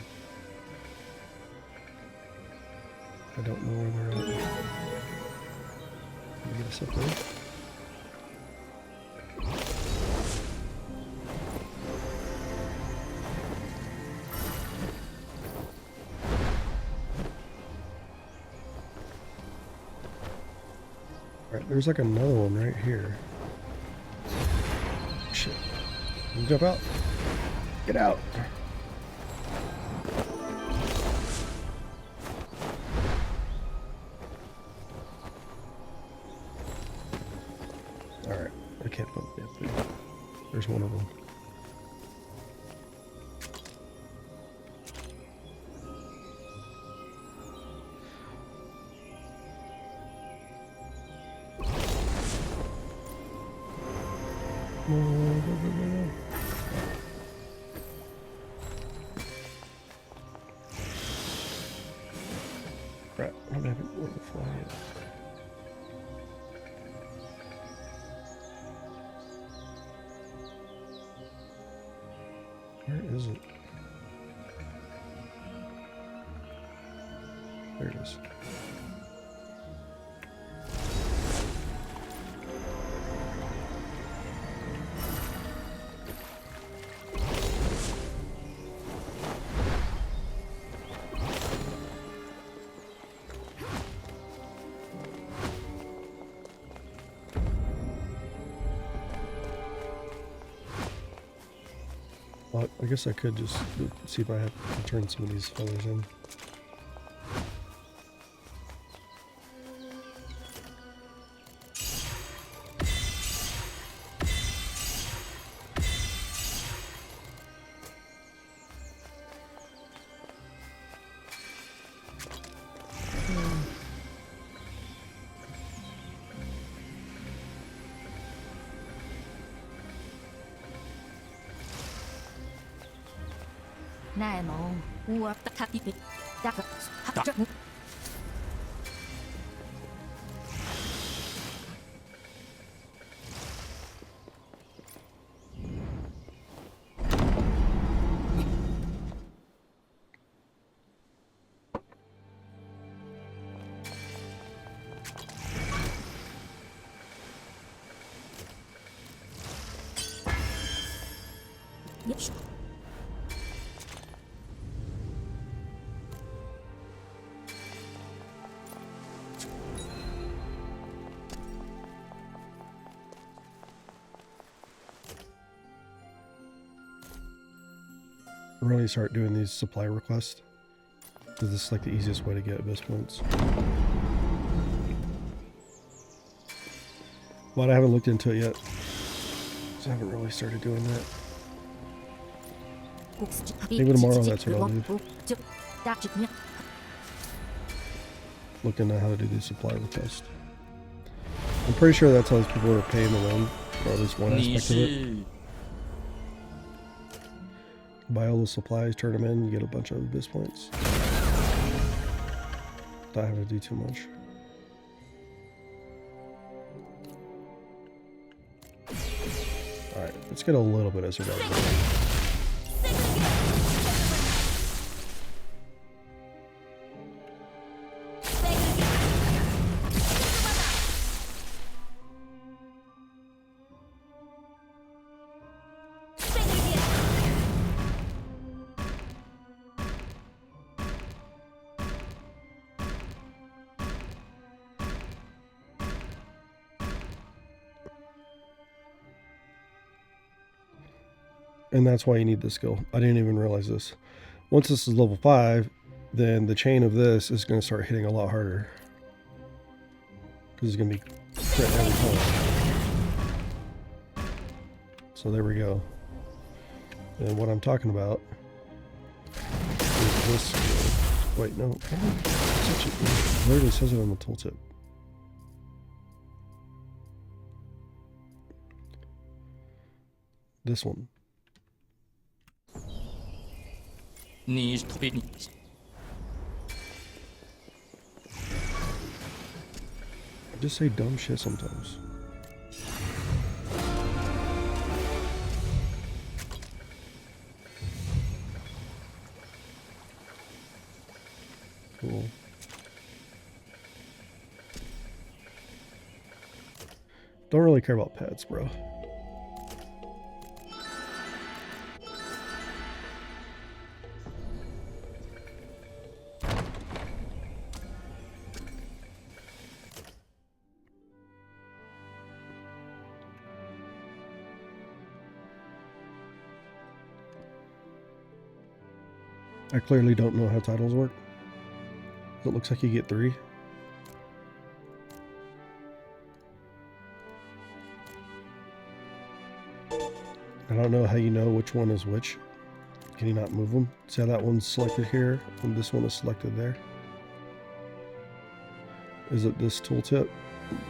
I don't know where they're at. Let me get us up there. Alright, there's like another one right here. Shit. Can you jump out? Get out! Alright, I can't bump it up there. There's one of them. Crap, I don't have it to fly yet. Where is it? There it is. Well, I guess I could just see if I have to turn some of these feathers in. 奈蒙乌尔他一比大个他这 Yes. Really start doing these supply requests, because this is like the easiest way to get abyss points. But I haven't looked into it yet, so I haven't really started doing that. Maybe tomorrow that's what I'll do. Look into how to do these supply requests. I'm pretty sure that's how people are paying to win, or at least one aspect of it. Buy all the supplies, turn them in, you get a bunch of abyss points. Not having to do too much. Alright, let's get a little bit of survival. And that's why you need this skill. I didn't even realize this. Once this is level 5, then the chain of this is going to start hitting a lot harder. Because it's going to be crit every time. So there we go. And what I'm talking about is this skill. Wait, no. It literally says it on the tooltip. This one. I just say dumb shit sometimes. Cool. Don't really care about pets, bro. I clearly don't know how titles work. It looks like you get 3. I don't know how you know which one is which. Can you not move them? See how that one's selected here and this one is selected there? Is it this tooltip?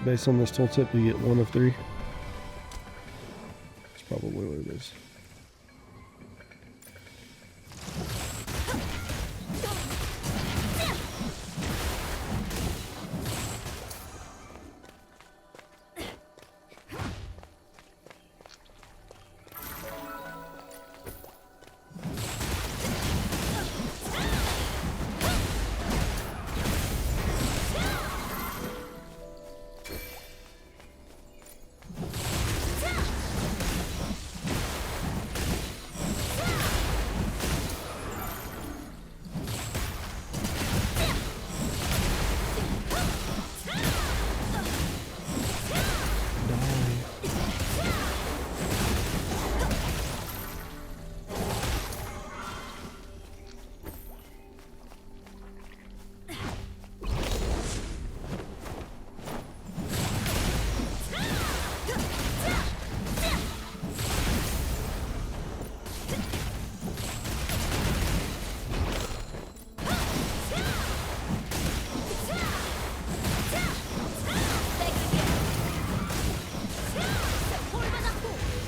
Based on this tooltip, you get 1 of 3. That's probably what it is.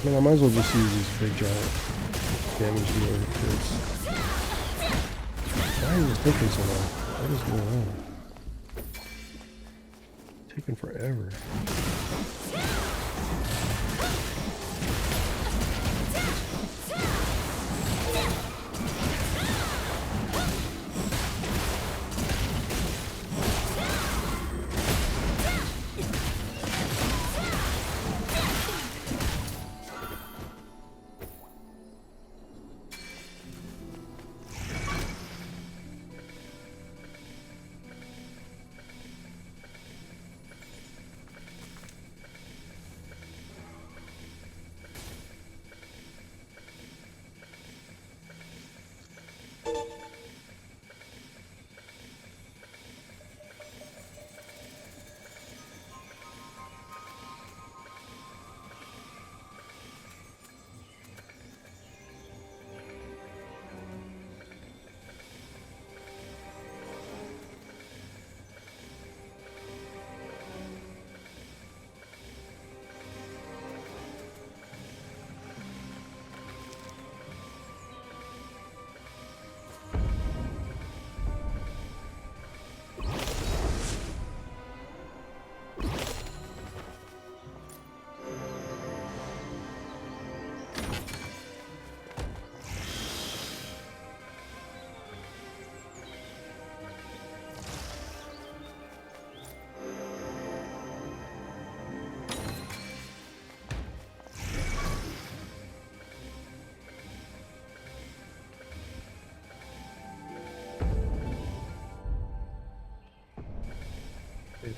I mean, I might as well just use these big giant damage dealer kids. Why is it taking so long? What is going on? Taking forever.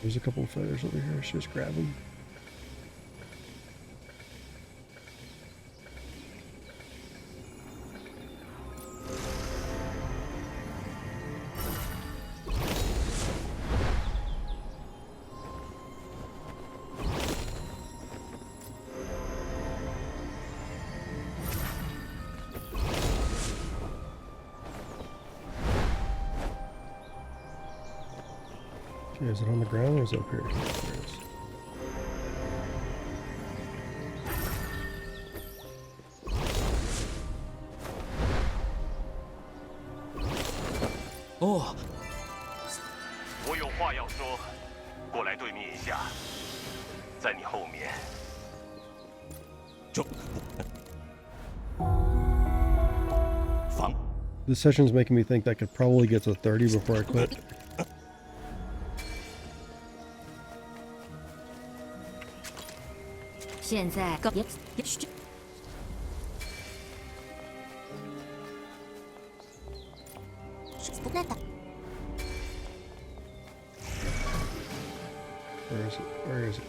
There's a couple of feathers over here. Let's just grab them. Is it on the ground or is it up here? There it is. Oh. 我有话要说，过来对面一下，在你后面。防。 This session's making me think I could probably get to 30 before I quit. Where is it? Where is it?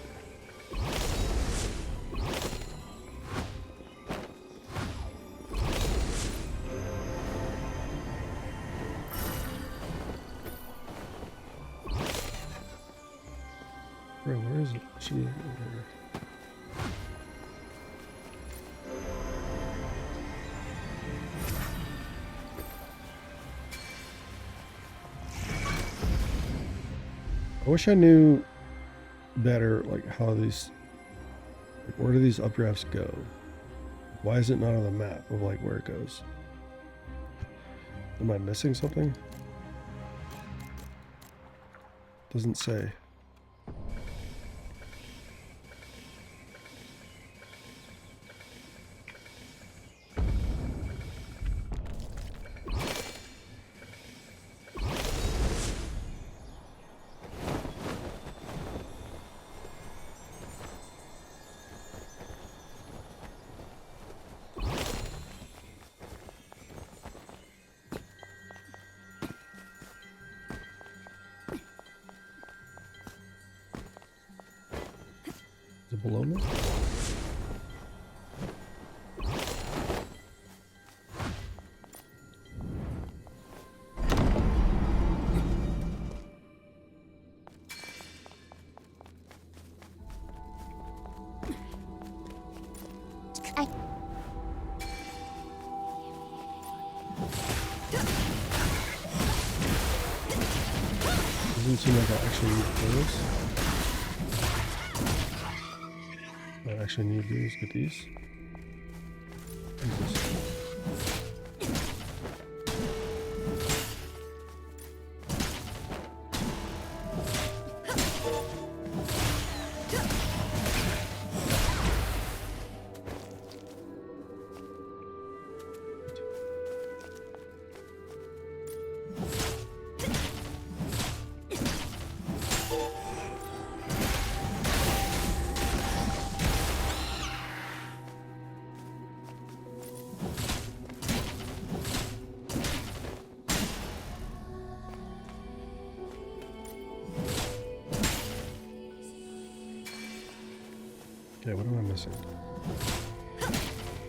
Bro, where is it? She over here. I wish I knew better, like how these, like where do these updrafts go? Why is it not on the map of like where it goes? Am I missing something? Doesn't say. Is it below me? Doesn't seem like I actually need to play this. I actually need these. Get these. What is this? Okay, what am I missing?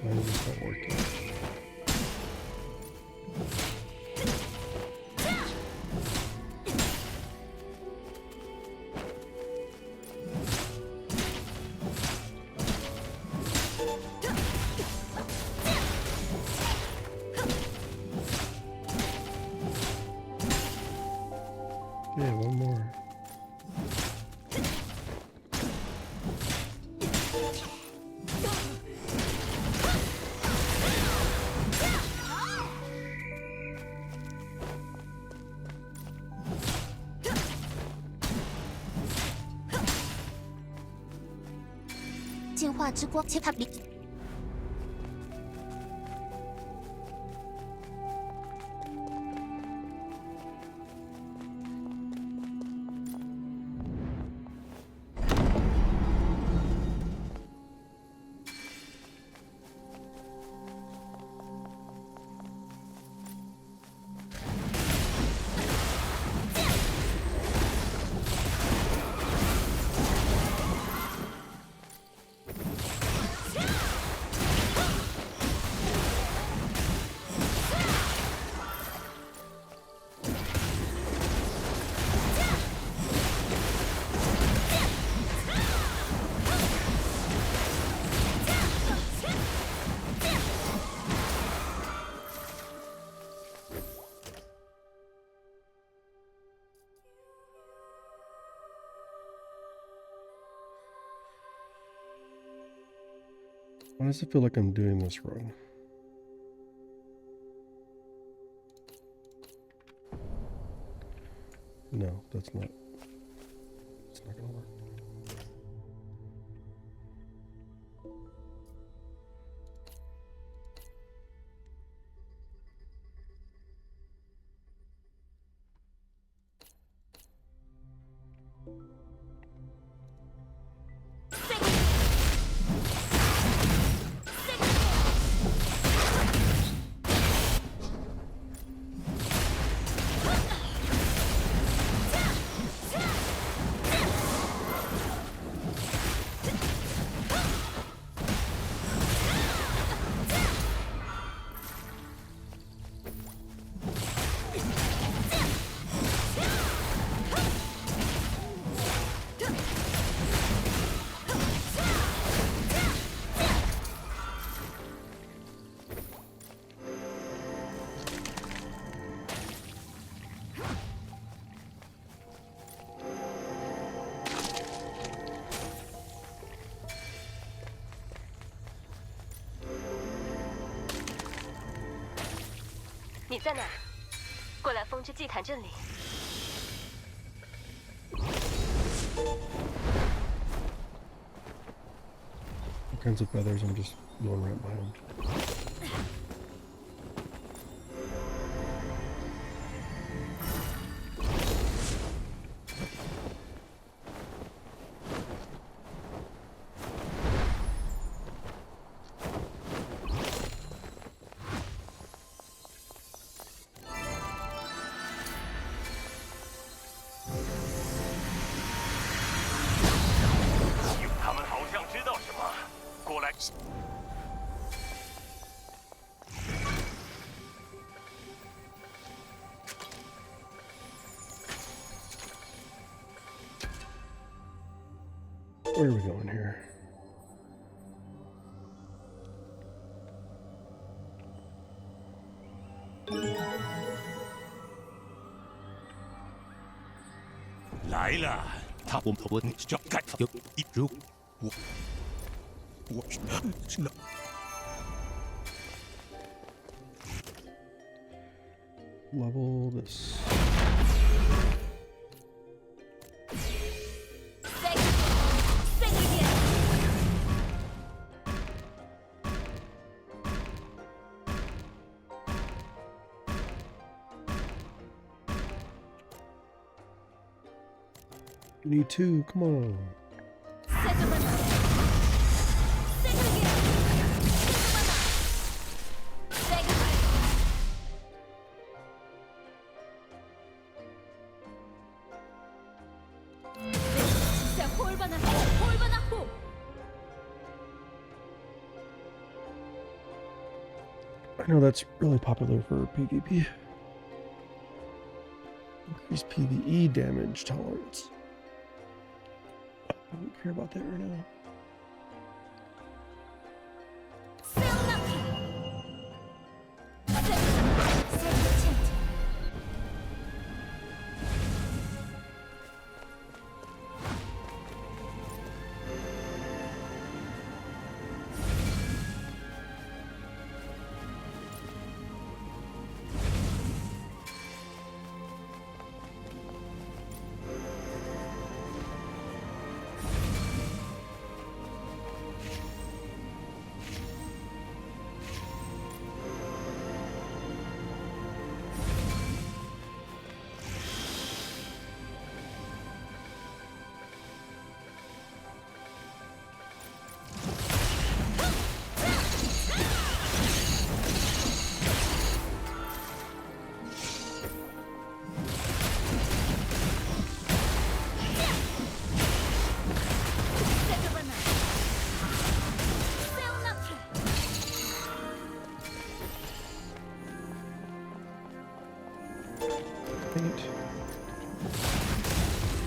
Why is this not working? Okay, one more. "进化之光，切塔比。Why does it feel like I'm doing this wrong? No, that's not. It's not gonna work. “你在哪儿？过来风之祭坛镇里。” All kinds of feathers, I'm just going right by them. Where are we going here? Level this. You need two, come on. I know that's really popular for PvP. Increase PvE damage tolerance. I don't care about that right now.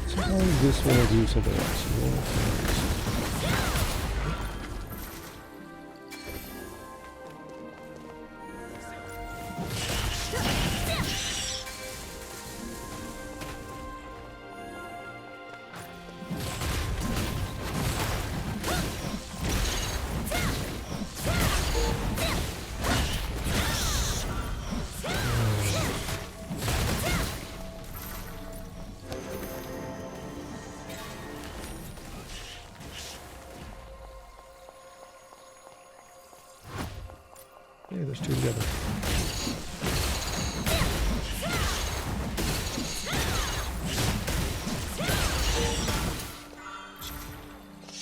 Sometimes this one will do something else. Yeah, there's two together.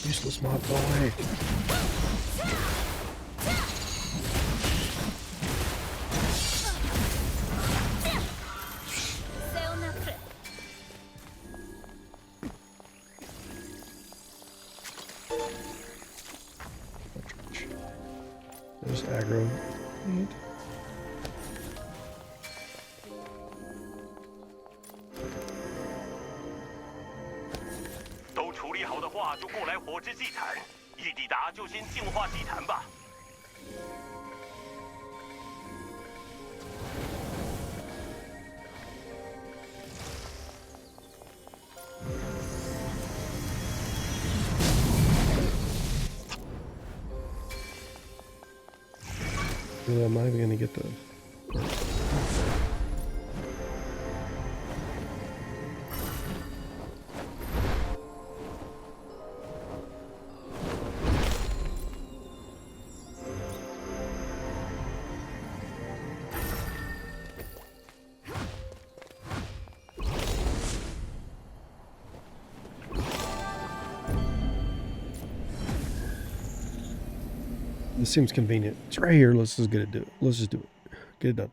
Useless mob, go away. There's aggro.都处理好的话，就过来火之祭坛。一抵达就先净化祭坛吧。I'm not even gonna get the. This seems convenient. It's right here. Let's just get it. Let's just do it. Get it done.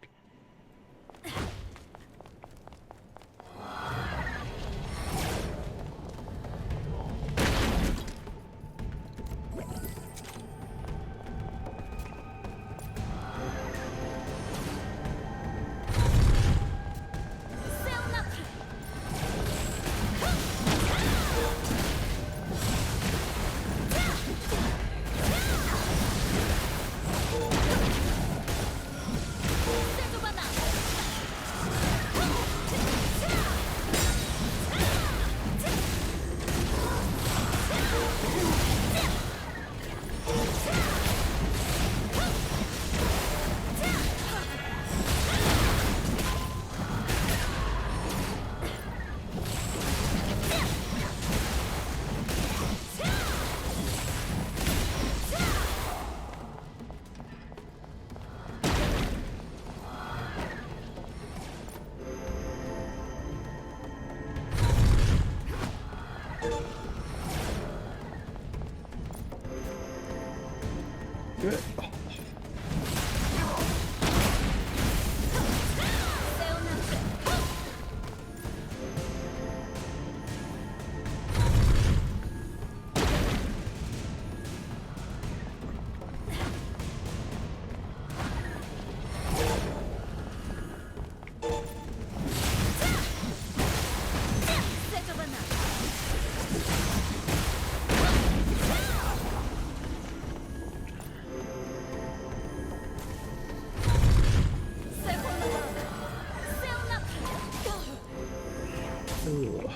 Ugh.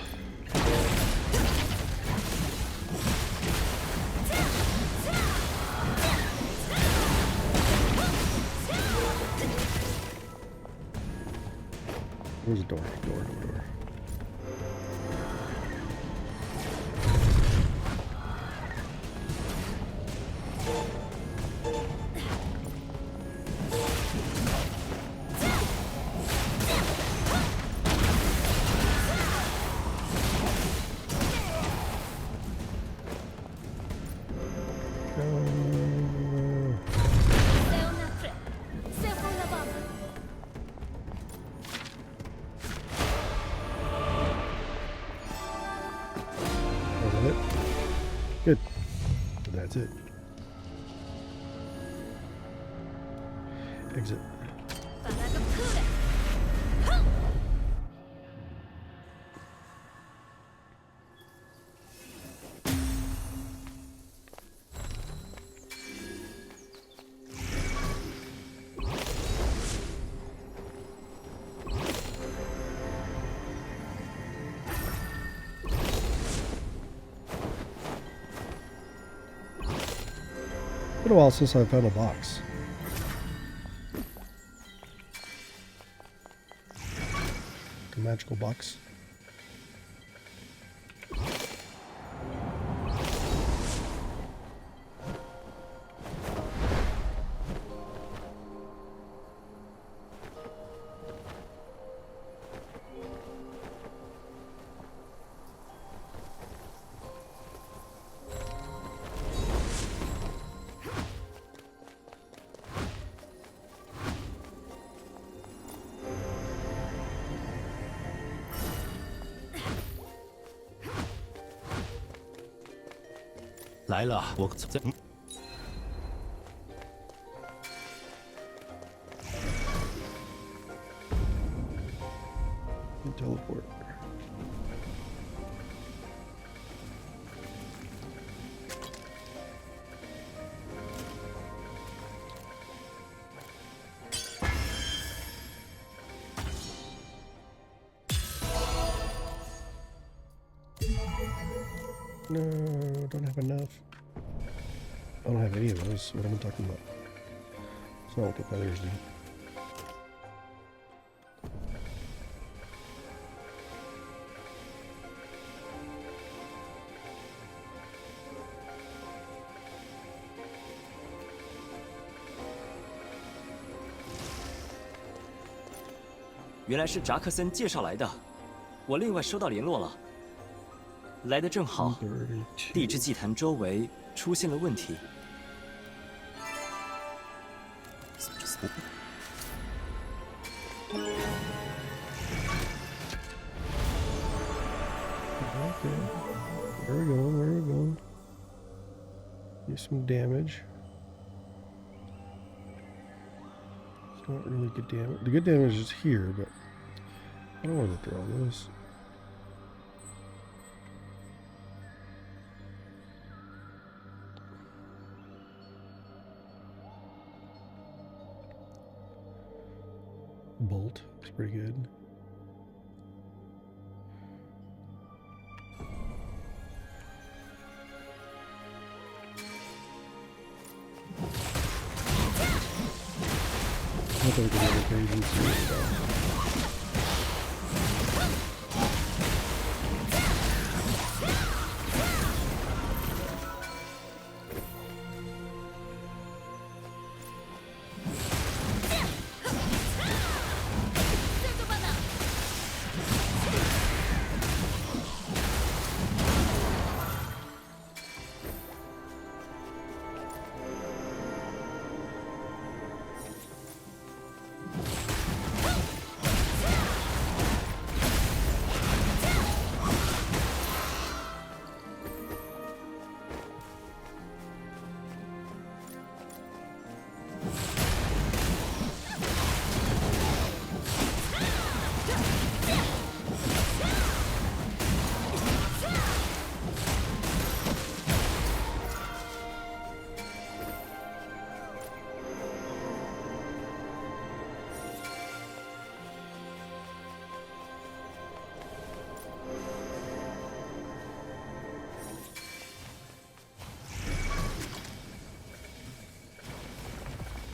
Where's the door? Door. Good. That's it. Exit. Been a while since I've found a box. A magical box.来了，我在。Teleport. No, don't have enough. I don't have any of those. What am I talking about? It's not what the feathers do. "原来是扎克森介绍来的，我另外收到联络了。来得正好，地质祭坛周围出现了问题。Okay. Where we go? Where we go? Do some damage. It's not really good damage. The good damage is here, but I don't want to throw this. Bolt is pretty good. I thought we could have a page and see stuff.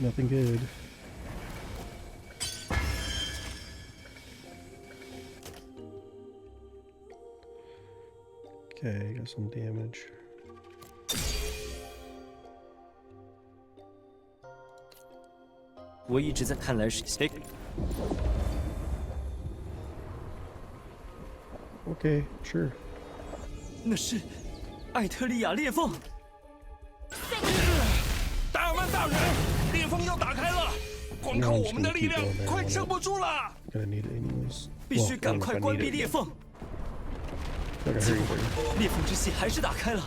Nothing good. Okay, got some damage.我一直在看来是 Okay, sure. 那是艾特利亚裂缝。大万大人，裂缝要打开了，光靠我们的力量，快撑不住了。 Gonna need it anyways. 必须赶快关闭裂缝。 Not gonna hurt you. 裂缝之系还是打开了，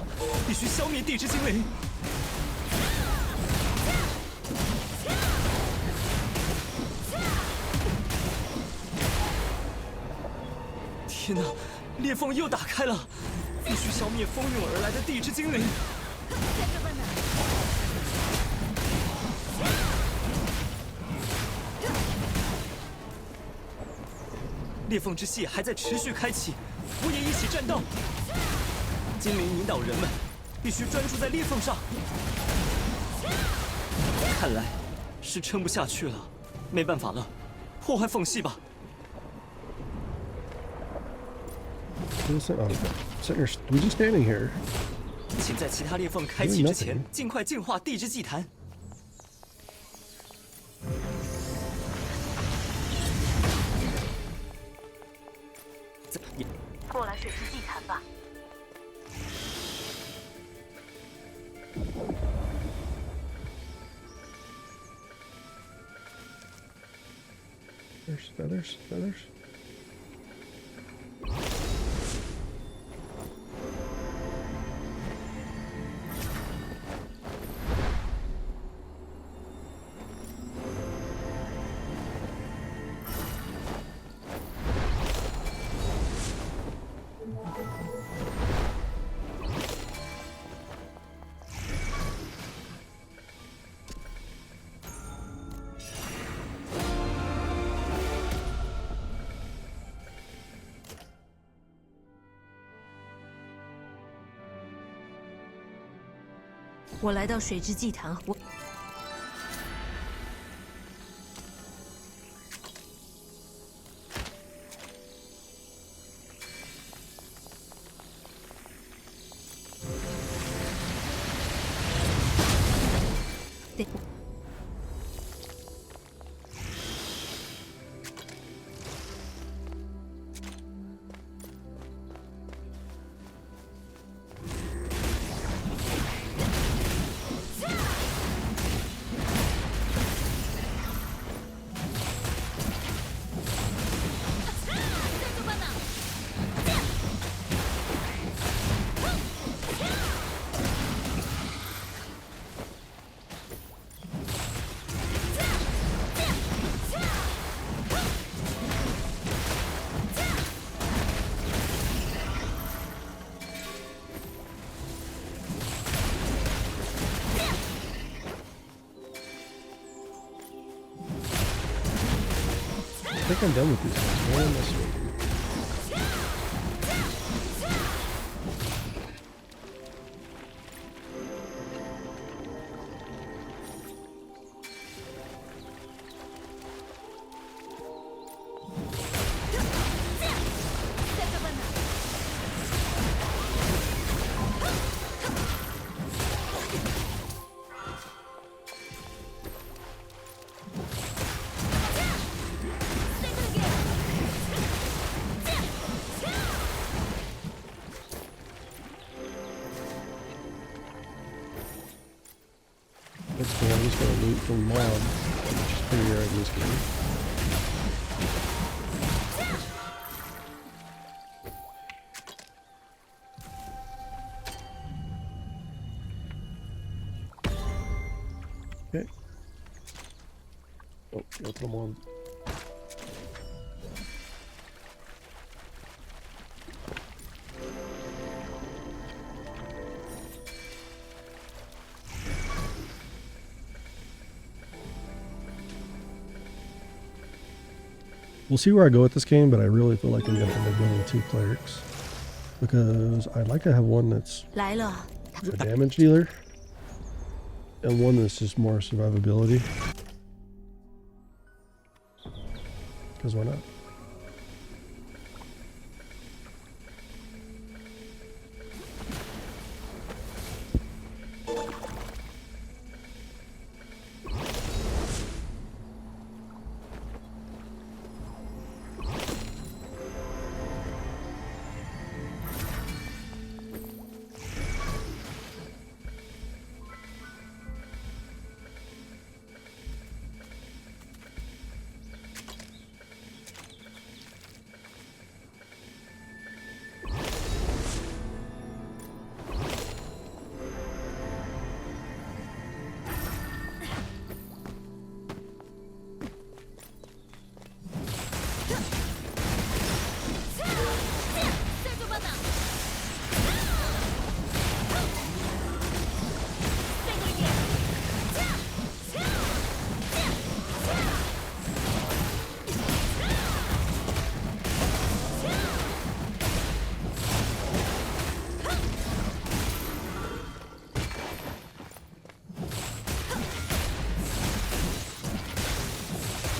必须消灭地之精灵。天哪，裂缝又打开了，必须消灭蜂拥而来的地之精灵。裂缝之系还在持续开启，我也一起战斗。精灵引导人们必须专注在裂缝上。看来是撑不下去了，没办法了，破坏缝隙吧。 I'm just standing here. 请在其他裂缝开启之前，尽快净化地之祭坛。过来水之祭坛吧。 There's feathers, feathers.我来到水之祭坛，I think I'm done with these guys. No one messing with them. That's cool. I'm just gonna loot from mob, which is pretty rare in this game. Okay. Oh, gotta put them on. We'll see where I go with this game, but I really feel like I'm going to end up building 2 clerics. Because I'd like to have one that's 来了， a damage dealer. and one that's just more survivability. Because why not?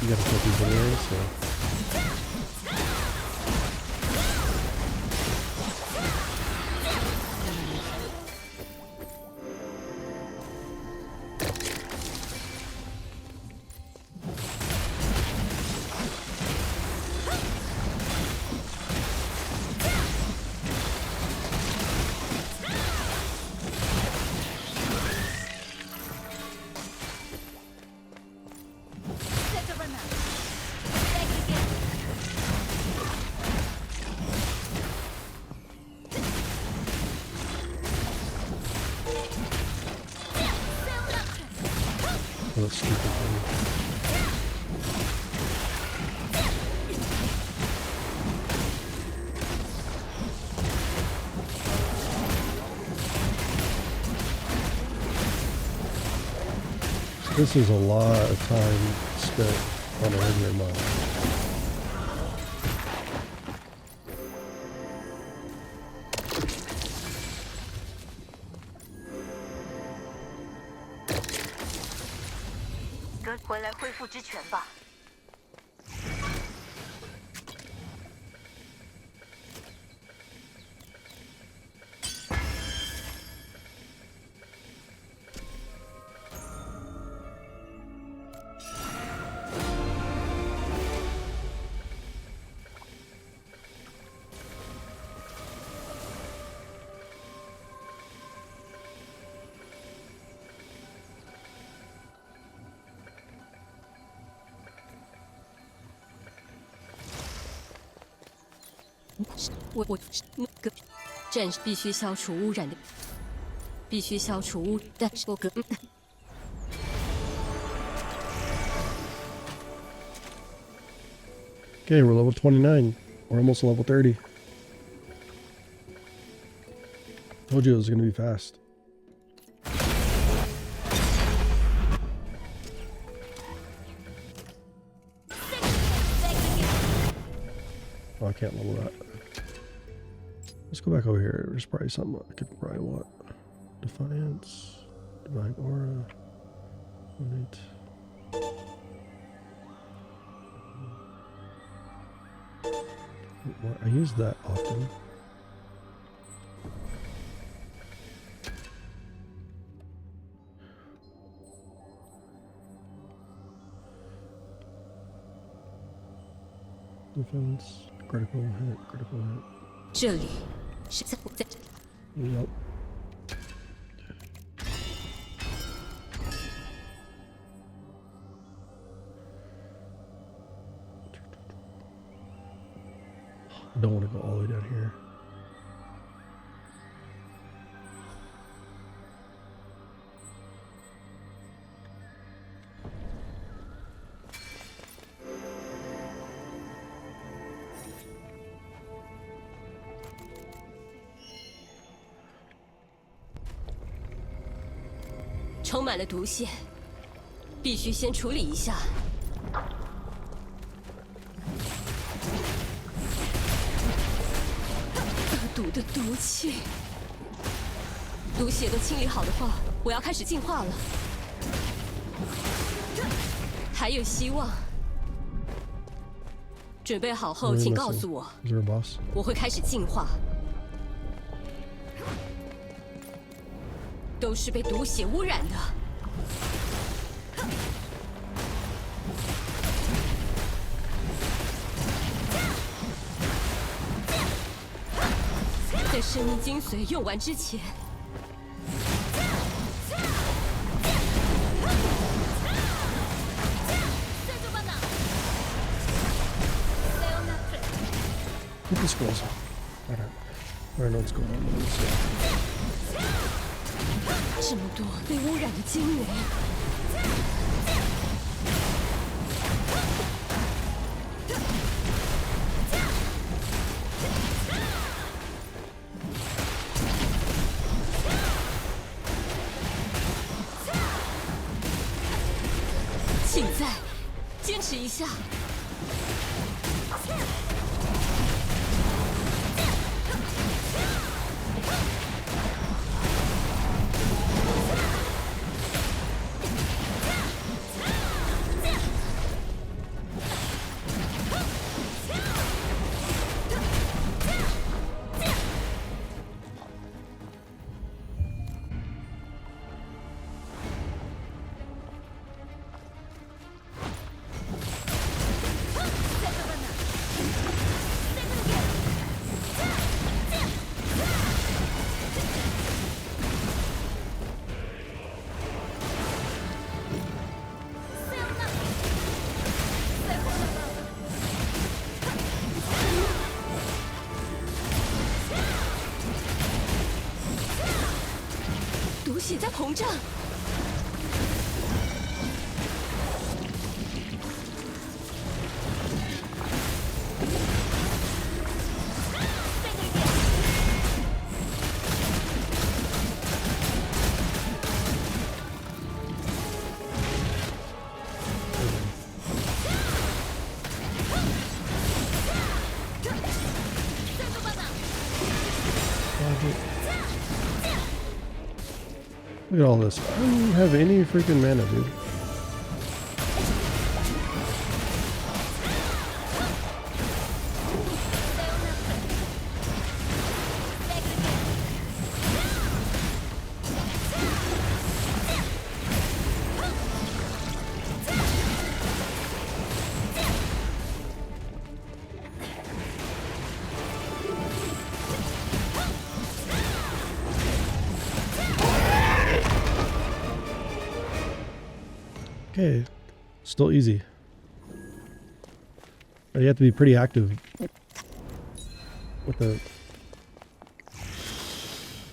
You gotta put these anyway, so. Oh, that's stupid thing. This is a lot of time spent on a regular mod.我战士必须消除污染的，必须消除污，但是我Okay, we're level 29. We're almost level 30. Told you it was gonna be fast. Oh, I can't level that. Let's go back over here. There's probably something I could probably want. Defiance, Divine Aura, Donate. I use that often. Defense, critical hit, critical hit. 这里是在我在。 Yep. I don't want to go all the way down here. "充满了毒腺，必须先处理一下。恶毒的毒气，毒血都清理好的话，我要开始进化了。还有希望。准备好后，请告诉我， Is there a boss? 我会开始进化。都是被毒血污染的。在生命精髓用完之前。 Get the scrolls. I don't know what's going on. 这么多被污染的精雷，请再坚持一下。 毒血在膨胀。Look at all this. I don't have any freaking mana, dude. Okay, still easy. But you have to be pretty active with the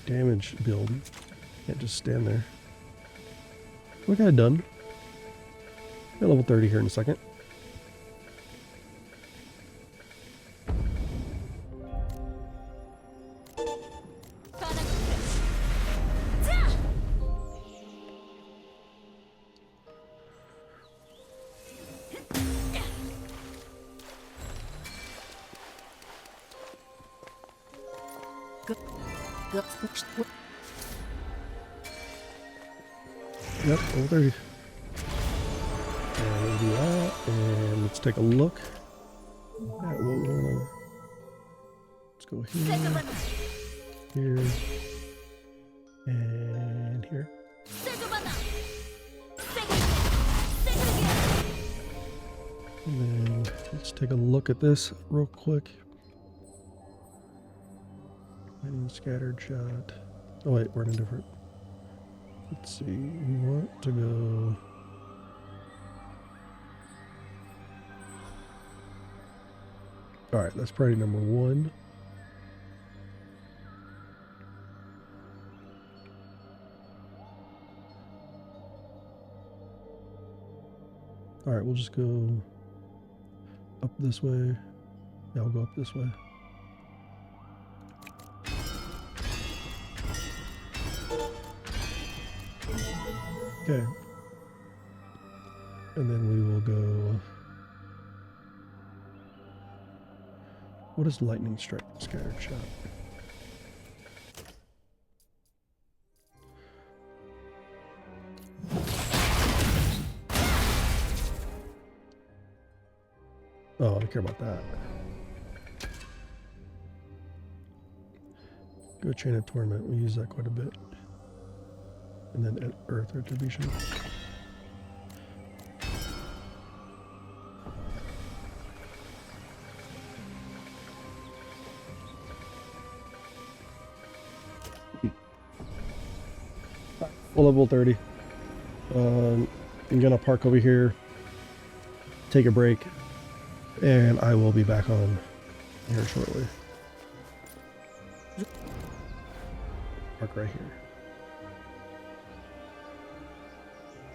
damage build. Can't just stand there. We're kind of done. Got level 30 here in a second. Yep, level 30. And we'll do that, and let's take a look at what we wanna. Let's go here, here, and here. And then let's take a look at this real quick. Scattered shot. Oh wait, we're in a different. Let's see. We want to go. All right, that's priority number 1. All right, we'll just go up this way. Yeah, we'll go up this way. Okay. And then we will go. What is lightning strike? Scattered shot. Oh, I don't care about that. Go train a tournament. We use that quite a bit. And then Earth Retribution. Full level 30. I'm gonna park over here, take a break, and I will be back on here shortly. Park right here.